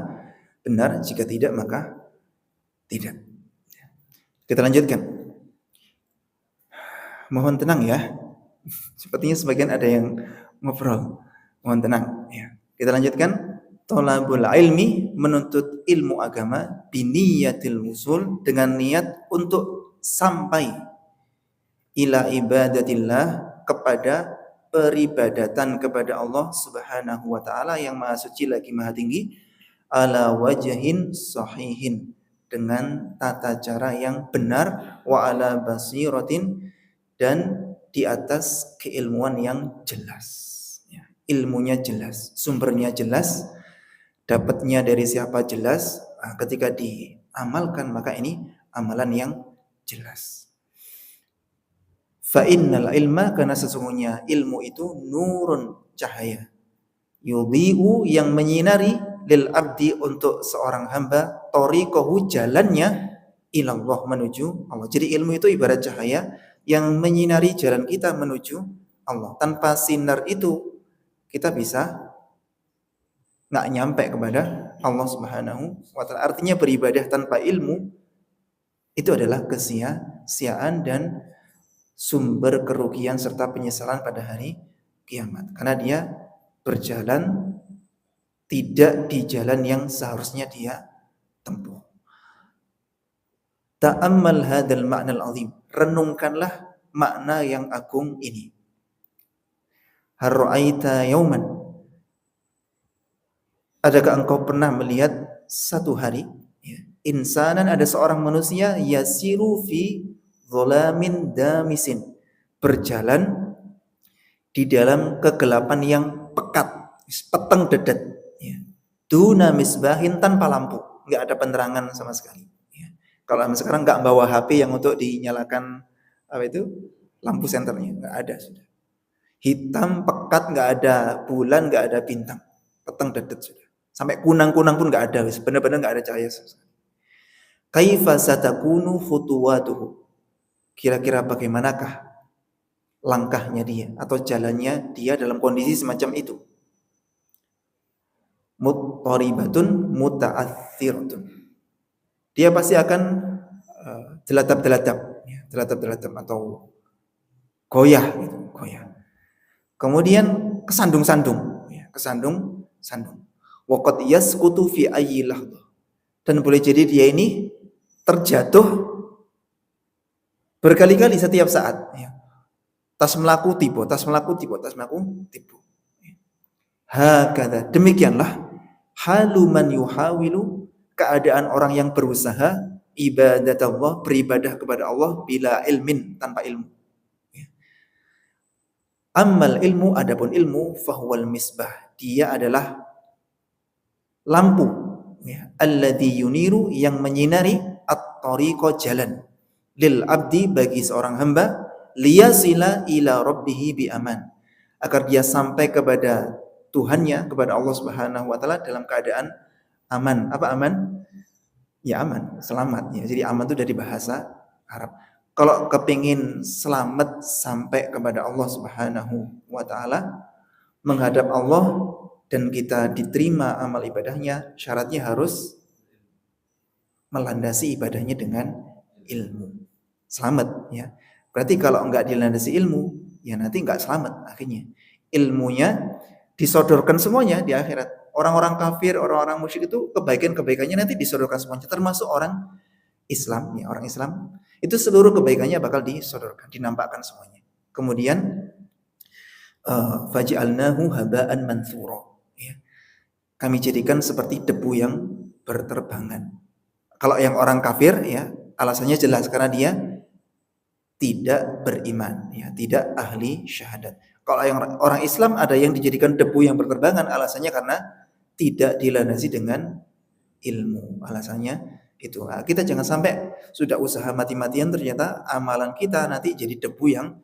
benar, jika tidak maka tidak. Kita lanjutkan. Mohon tenang ya. Sepertinya sebagian ada yang ngobrol. Mohon tenang ya. Kita lanjutkan. Thalabul ilmi, menuntut ilmu agama biniyatil wusul, dengan niat untuk sampai ila ibadatillah, kepada peribadatan kepada Allah Subhanahu wa taala yang Maha Suci lagi Maha Tinggi, ala wajhin sahihin, dengan tata cara yang benar, wa ala basiratin, dan di atas keilmuan yang jelas. Ilmunya jelas, sumbernya jelas, dapatnya dari siapa jelas. Ketika diamalkan maka ini amalan yang jelas. Fa innal ilma, karena sesungguhnya ilmu itu nurun, cahaya, yudhi'u, yang menyinari, lil abdi, untuk seorang hamba, thariqahu, jalannya, ilallah, menuju Allah. Jadi ilmu itu ibarat cahaya yang menyinari jalan kita menuju Allah. Tanpa sinar itu kita bisa nggak nyampe kepada Allah Subhanahu wa taala. Artinya beribadah tanpa ilmu itu adalah kesia-siaan dan sumber kerugian serta penyesalan pada hari kiamat. Karena dia berjalan tidak di jalan yang seharusnya dia tempuh. Ta'ammal hadzal ma'nal azim. Renungkanlah makna yang agung ini. Har ra'aita yauman. Adakah engkau pernah melihat satu hari, insanan, ada seorang manusia, yasiru fi dhulamin damisin, berjalan di dalam kegelapan yang pekat, peteng dedet, duna misbahin, tanpa lampu, nggak ada penerangan sama sekali. Kalau sekarang nggak bawa HP yang untuk dinyalakan lampu senternya, nggak ada sudah. Hitam pekat, nggak ada bulan, nggak ada bintang, peteng dedet sudah. Sampai kunang-kunang pun nggak ada, benar-benar nggak ada cahaya. Kaifa satakunu khutuwatuhu. Kira-kira bagaimanakah langkahnya dia atau jalannya dia dalam kondisi semacam itu? Muttaribatun muta'athiratun. Dia pasti akan delatap atau goyah gitu, goyah. Kemudian kesandung-sandung. Waqad yasqutu fi ayyi lahdah. Dan boleh jadi dia ini terjatuh berkali-kali setiap saat. Tas melaku tiba. Hakadha, demikianlah halu man yuhawilu, keadaan orang yang berusaha ibadatullah, beribadah kepada Allah, bila ilmin, tanpa ilmu. Ammal ilmu, adapun ilmu, fahuwal misbah, dia adalah lampu, alladzi yuniru, yang menyinari, at-tariqa, jalan, lil abdi, bagi seorang hamba, liyasila ila rabbihi bi aman, agar dia sampai kepada Tuhannya, kepada Allah Subhanahu wa taala dalam keadaan aman. Apa aman? Ya aman, selamat ya. Jadi aman itu dari bahasa Arab. Kalau kepingin selamat sampai kepada Allah Subhanahu wa taala, menghadap Allah dan kita diterima amal ibadahnya, syaratnya harus melandasi ibadahnya dengan ilmu. Selamat ya. Berarti kalau enggak dilandasi ilmu, ya nanti enggak selamat akhirnya. Ilmunya disodorkan semuanya di akhirat. Orang-orang kafir, orang-orang musyrik itu kebaikan-kebaikannya nanti disodorkan semuanya, termasuk orang Islam ya, orang Islam itu seluruh kebaikannya bakal disodorkan, dinampakkan semuanya. Kemudian faj'alnahu haba'an mansura, ya. kami jadikan seperti debu yang berterbangan. Kalau yang orang kafir ya alasannya jelas karena dia tidak beriman, ya, tidak ahli syahadat. Kalau yang orang Islam ada yang dijadikan debu yang berterbangan, alasannya karena tidak dilandasi dengan ilmu. Alasannya itu. Nah, kita jangan sampai sudah usaha mati-matian ternyata amalan kita nanti jadi debu yang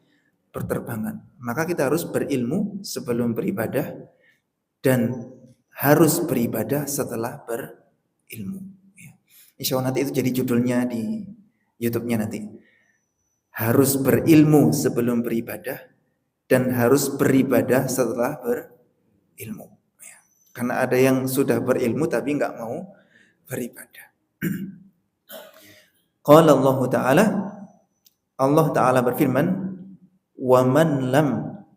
berterbangan. Maka kita harus berilmu sebelum beribadah dan harus beribadah setelah berilmu. Ya. Insya Allah nanti itu jadi judulnya di YouTube-nya nanti. Harus berilmu sebelum beribadah dan harus beribadah setelah berilmu. Ya. Karena ada yang sudah berilmu tapi nggak mau beribadah. Qala Allah Ta'ala berfirman, wa man lam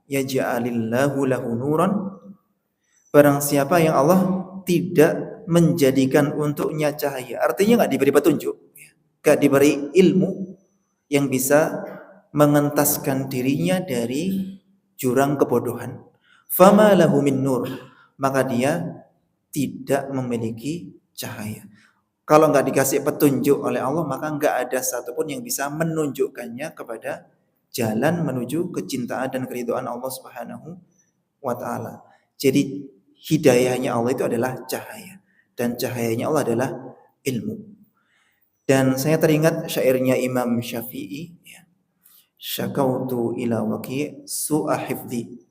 yaj'alillahu lahu nuran, barang siapa yang Allah tidak menjadikan untuknya cahaya, artinya nggak diberi petunjuk, nggak diberi ilmu yang bisa mengentaskan dirinya dari jurang kebodohan. Fama lahu min nur, maka dia tidak memiliki cahaya. Kalau nggak dikasih petunjuk oleh Allah, maka nggak ada satupun yang bisa menunjukkannya kepada jalan menuju kecintaan dan keridhaan Allah Subhanahu wa Ta'ala. Jadi hidayahnya Allah itu adalah cahaya, dan cahayanya Allah adalah ilmu. Dan saya teringat syairnya Imam Syafi'i, ya. Syakautu ila Waqi' su'a hifdzi.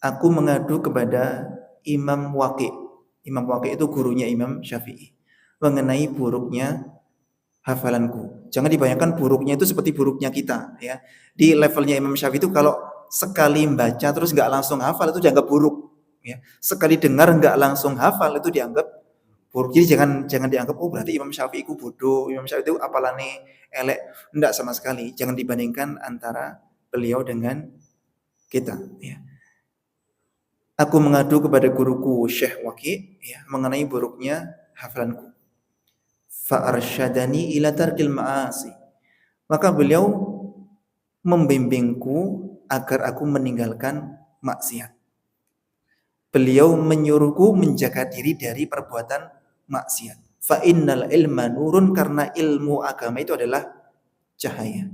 Aku mengadu kepada Imam Waqi'. Imam Waqi' itu gurunya Imam Syafi'i, mengenai buruknya hafalanku. Jangan dibayangkan buruknya itu seperti buruknya kita, ya. Di levelnya Imam Syafi'i itu kalau sekali baca terus nggak langsung hafal itu dianggap buruk, ya. Sekali dengar nggak langsung hafal itu dianggap buruk. Jadi jangan dianggap oh berarti Imam Syafi'i itu bodoh, Imam Syafi'i itu apalane elek. Enggak sama sekali. Jangan dibandingkan antara beliau dengan kita, ya. Aku mengadu kepada guruku Syekh Waqi', ya, mengenai buruknya hafalanku. Fa arsyadani ila tarkil ma'asi. Maka beliau membimbingku agar aku meninggalkan maksiat. Beliau menyuruhku menjaga diri dari perbuatan maksiat. Fa innal ilma nurun, karena ilmu agama itu adalah cahaya.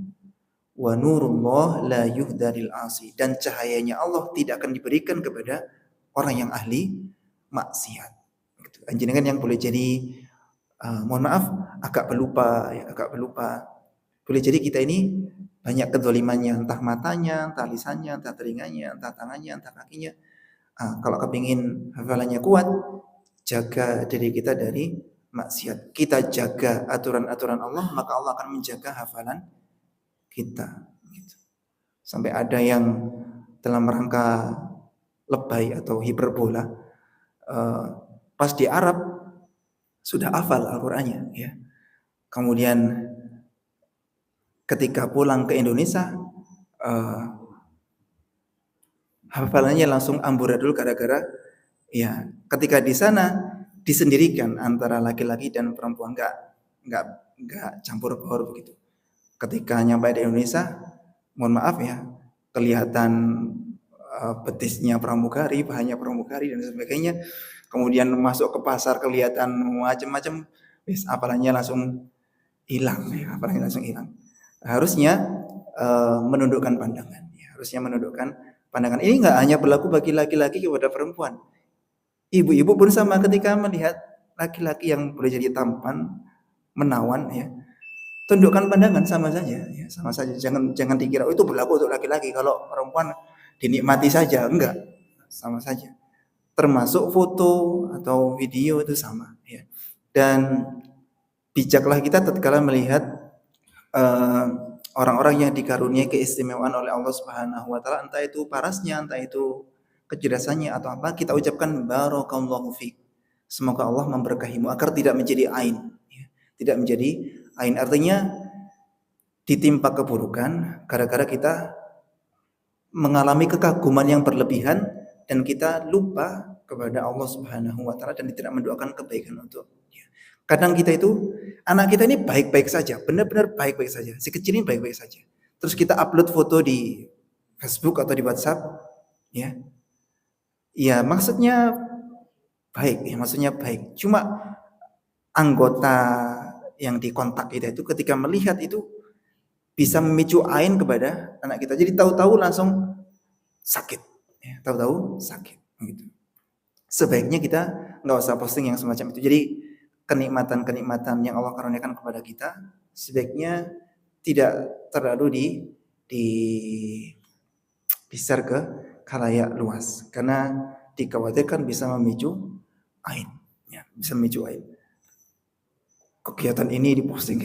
Wa nurullah la yuhdadil asi, dan cahayanya Allah tidak akan diberikan kepada orang yang ahli maksiat. Jenengan yang boleh jadi mohon maaf agak pelupa, ya, agak pelupa. Boleh jadi kita ini banyak kedzalimannya, entah matanya, entah lisannya, entah telinganya, entah tangannya, entah kakinya. Kalau kepingin hafalannya kuat, jaga diri kita dari maksiat. Kita jaga aturan-aturan Allah, maka Allah akan menjaga hafalan kita. Sampai ada yang dalam rangka lebay atau hiperbola, pas di Arab sudah hafal Al-Qur'annya, ya. Kemudian ketika pulang ke Indonesia, hafalannya langsung amburadul gara-gara ya ketika di sana disendirikan antara laki-laki dan perempuan, nggak campur baur begitu. Ketika nyampe di Indonesia, mohon maaf ya, kelihatan betisnya pramugari, bahannya pramugari dan sebagainya. Kemudian masuk ke pasar kelihatan macam-macam, hafalannya langsung hilang, ya, hafalannya langsung hilang. Harusnya menundukkan pandangan, ya, harusnya menundukkan pandangan. Ini nggak hanya berlaku bagi laki-laki kepada perempuan. Ibu-ibu pun sama, ketika melihat laki-laki yang boleh jadi tampan, menawan, ya, tundukkan pandangan, sama saja, ya, sama saja. Jangan dikira itu berlaku untuk laki-laki, kalau perempuan dinikmati saja, enggak, sama saja. Termasuk foto atau video itu sama, ya. Dan bijaklah kita tatkala melihat orang-orang yang dikaruniai keistimewaan oleh Allah Subhanahu wa Ta'ala, entah itu parasnya, entah itu kecerdasannya atau apa, kita ucapkan barakallahu fiik. Semoga Allah memberkahimu, agar tidak menjadi ain, ya. Tidak menjadi ain, artinya ditimpa keburukan gara-gara kita mengalami kekaguman yang berlebihan dan kita lupa kepada Allah Subhanahu wa Ta'ala dan tidak mendoakan kebaikan untuk dia. Kadang kita itu, anak kita ini baik-baik saja, benar-benar baik-baik saja, si kecil ini baik-baik saja. Terus kita upload foto di Facebook atau di WhatsApp, ya. Ya, maksudnya baik, ya maksudnya baik. Cuma anggota yang dikontak itu ketika melihat itu bisa memicu ain kepada anak kita. Jadi tahu-tahu langsung sakit, ya, tahu-tahu sakit, gitu. Sebaiknya kita nggak usah posting yang semacam itu. Jadi kenikmatan-kenikmatan yang Allah karuniakan kepada kita sebaiknya tidak terlalu di share ke khalayak luas karena dikhawatirkan bisa memicu ain, ya, bisa memicu ain. Kegiatan ini diposting,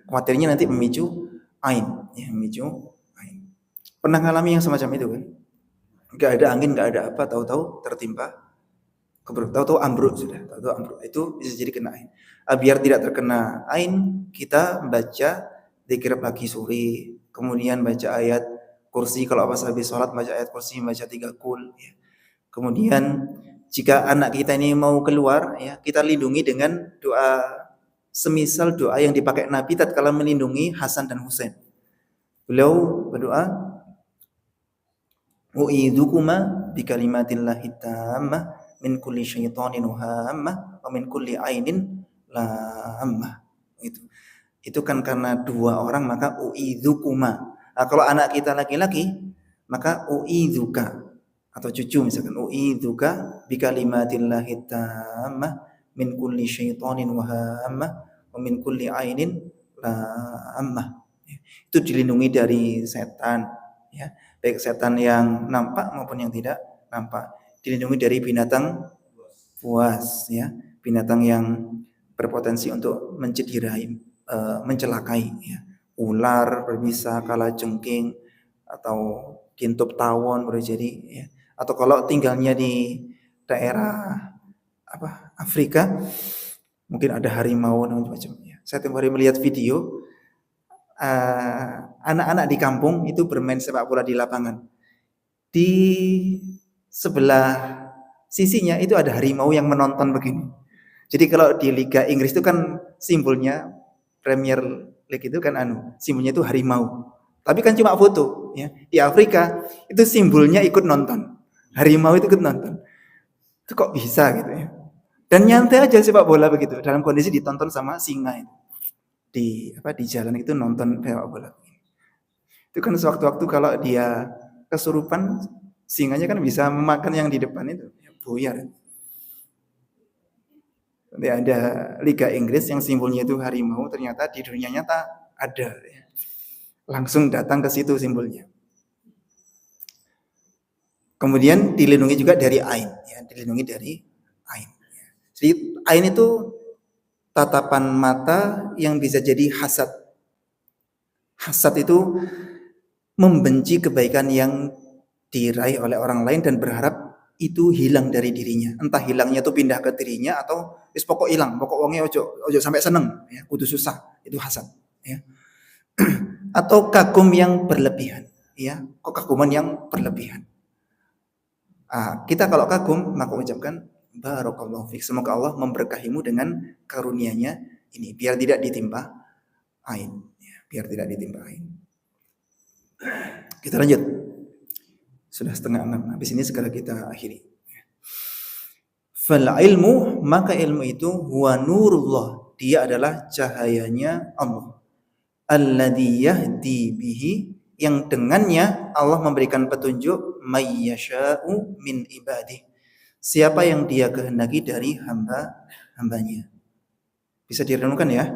khawatirnya nanti memicu ain, ya, memicu ain. Pernah ngalami yang semacam itu kan? Gak ada angin, gak ada apa, tahu-tahu tertimpa, tahu-tahu ambruk sudah, tahu-tahu ambruk. Itu bisa jadi kena ain. Biar tidak terkena ain, kita baca dzikir pagi sore, kemudian baca ayat kursi kalau pas habis sholat, baca ayat kursi, baca 3 kul. Ya. Kemudian jika anak kita ini mau keluar, ya kita lindungi dengan doa, semisal doa yang dipakai Nabi tatkala melindungi Hasan dan Husain. Beliau berdoa, "U'idzukuma bikalimatillahit tammah min kulli syaitanin wahammah wa min kulli ainin lammah." Itu kan karena 2 orang maka u'idzukuma. Nah, kalau anak kita laki-laki maka u'idzuka atau cucu misalkan u'idzuka bikalimatillahi tammah min kulli syaitanin wahammah wa min kulli ainin lammah. Itu dilindungi dari setan, ya, baik setan yang nampak maupun yang tidak nampak. Dilindungi dari binatang buas, ya, binatang yang berpotensi untuk mencederai, mencelakai, ya. Ular, berbisa, kalajengking atau kintub tawon boleh jadi, ya. Atau kalau tinggalnya di daerah Afrika mungkin ada harimau dan macam-macamnya. Saya tempoh hari melihat video anak-anak di kampung itu bermain sepak bola di lapangan. Di sebelah sisinya itu ada harimau yang menonton begini. Jadi kalau di Liga Inggris itu kan simbolnya Premier League itu kan simbolnya itu harimau. Tapi kan cuma foto, ya. Di Afrika itu simbolnya ikut nonton. Harimau itu ikut nonton. Itu kok bisa gitu ya. Dan nyantai aja sepak bola begitu dalam kondisi ditonton sama singa itu. Di jalan itu nonton sepak bola. Itu kan sewaktu-waktu kalau dia kesurupan, singanya kan bisa memakan yang di depan itu, ya, buyar. Nanti ada Liga Inggris yang simbolnya itu harimau, ternyata di dunia nyata ada, ya. Langsung datang ke situ simbolnya. Kemudian dilindungi juga dari ain, ya, dilindungi dari ain. Jadi ain itu tatapan mata yang bisa jadi hasad. Hasad itu membenci kebaikan yang diraih oleh orang lain dan berharap itu hilang dari dirinya. Entah hilangnya itu pindah ke dirinya atau wis pokok hilang, pokok wonge ojo sampai seneng, ya, kudu susah. Itu hasad, ya. Atau kagum yang berlebihan, ya. Kekaguman yang berlebihan. Kita kalau kagum maka ucapkan barakallahu fiik. Semoga Allah memberkahimu dengan karunia-Nya ini biar tidak ditimpa ain, ya, biar tidak ditimpa ain. Kita lanjut. Sudah 5:30. Habis ini segera kita akhiri. Fal ilmu, maka ilmu itu huwa nurullah. Dia adalah cahayanya Allah. Alladzi yahdi bihi, yang dengannya Allah memberikan petunjuk mayyasha'u min ibadih. Siapa yang Dia kehendaki dari hamba-hambanya. Bisa direnungkan ya.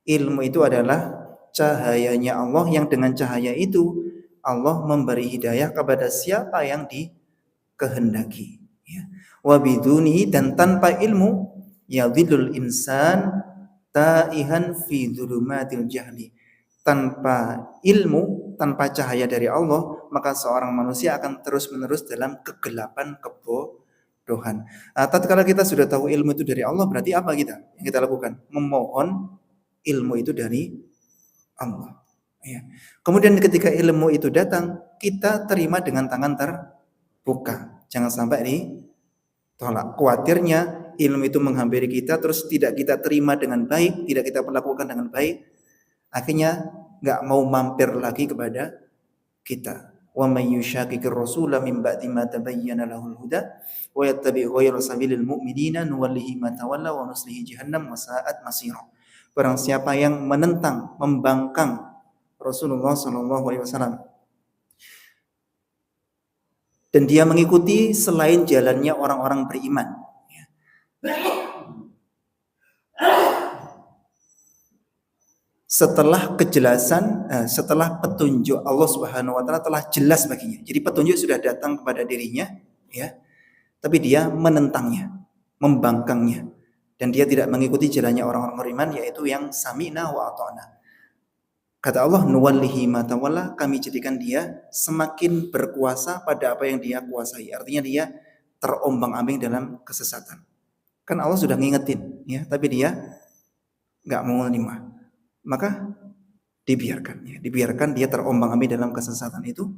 Ilmu itu adalah cahayanya Allah yang dengan cahaya itu Allah memberi hidayah kepada siapa yang dikehendaki, ya. Wa bidunihi, dan tanpa ilmu yadhillul insan taihan fi dzulumatil jahli. Tanpa ilmu, tanpa cahaya dari Allah, maka seorang manusia akan terus-menerus dalam kegelapan kebodohan. Tatkala kita sudah tahu ilmu itu dari Allah, berarti apa yang kita lakukan? Memohon ilmu itu dari Allah, ya. Kemudian ketika ilmu itu datang, kita terima dengan tangan terbuka. Jangan sampai ditolak. Khawatirnya ilmu itu menghampiri kita terus tidak kita terima dengan baik, tidak kita perlakukan dengan baik, akhirnya nggak mau mampir lagi kepada kita. Wa may yushaqiqir rasula min ba'di ma tabayyana lahul huda wa yattabi' ghayra sabilil mu'minina nuwallihi ma tawalla wa nuslihi jahannam wa sa'at masira. Barang siapa yang menentang, membangkang Rasulullah sallallahu alaihi wasallam dan dia mengikuti selain jalannya orang-orang beriman, setelah kejelasan, setelah petunjuk Allah Subhanahu wa taala telah jelas baginya. Jadi petunjuk sudah datang kepada dirinya, ya. Tapi dia menentangnya, membangkangnya, dan dia tidak mengikuti jalannya orang-orang beriman, yaitu yang sami'na wa ata'na. Kata Allah, nuwallihi ma tawalla, kami jadikan dia semakin berkuasa pada apa yang dia kuasai. Artinya dia terombang-ambing dalam kesesatan. Kan Allah sudah ngingetin, ya, tapi dia nggak mau menerima. Maka dibiarkan dia terombang-ambing dalam kesesatan itu.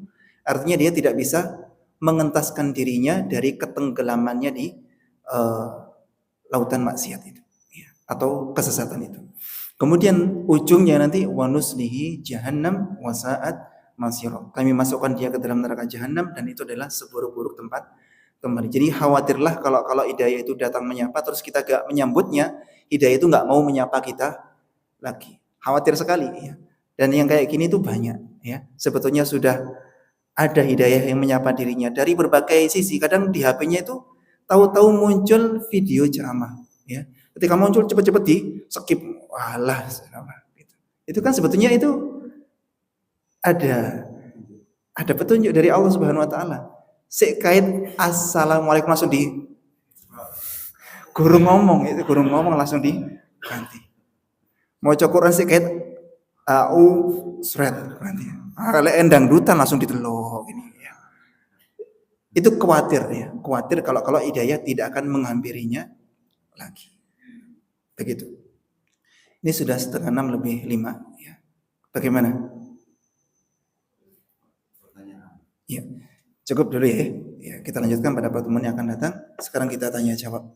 Artinya dia tidak bisa mengentaskan dirinya dari ketenggelamannya di lautan maksiat itu, ya, atau kesesatan itu. Kemudian ujungnya nanti wanuslihi jahannam wasa'at masira. Kami masukkan dia ke dalam neraka jahanam dan itu adalah seburuk-buruk tempat kembali. Jadi khawatirlah kalau hidayah itu datang menyapa terus kita gak menyambutnya, hidayah itu gak mau menyapa kita lagi. Khawatir sekali, ya. Dan yang kayak gini tuh banyak, ya. Sebetulnya sudah ada hidayah yang menyapa dirinya dari berbagai sisi. Kadang di HP-nya itu tahu-tahu muncul video ceramah, ya. Ketika muncul cepat-cepat di skip, walah, gitu. Itu kan sebetulnya itu ada petunjuk dari Allah Subhanahu wa taala. Sekait assalamualaikum langsung di guru ngomong langsung diganti. Mau Quran sekait au surat ganti. Kalau endang dutan langsung ditelok ini, ya. Itu khawatir kalau hidayah tidak akan menghampirinya lagi. Begitu. Ini sudah 5:30 ya. Bagaimana? Ya. Cukup dulu ya. Ya, kita lanjutkan pada pertemuan yang akan datang. Sekarang kita tanya jawab.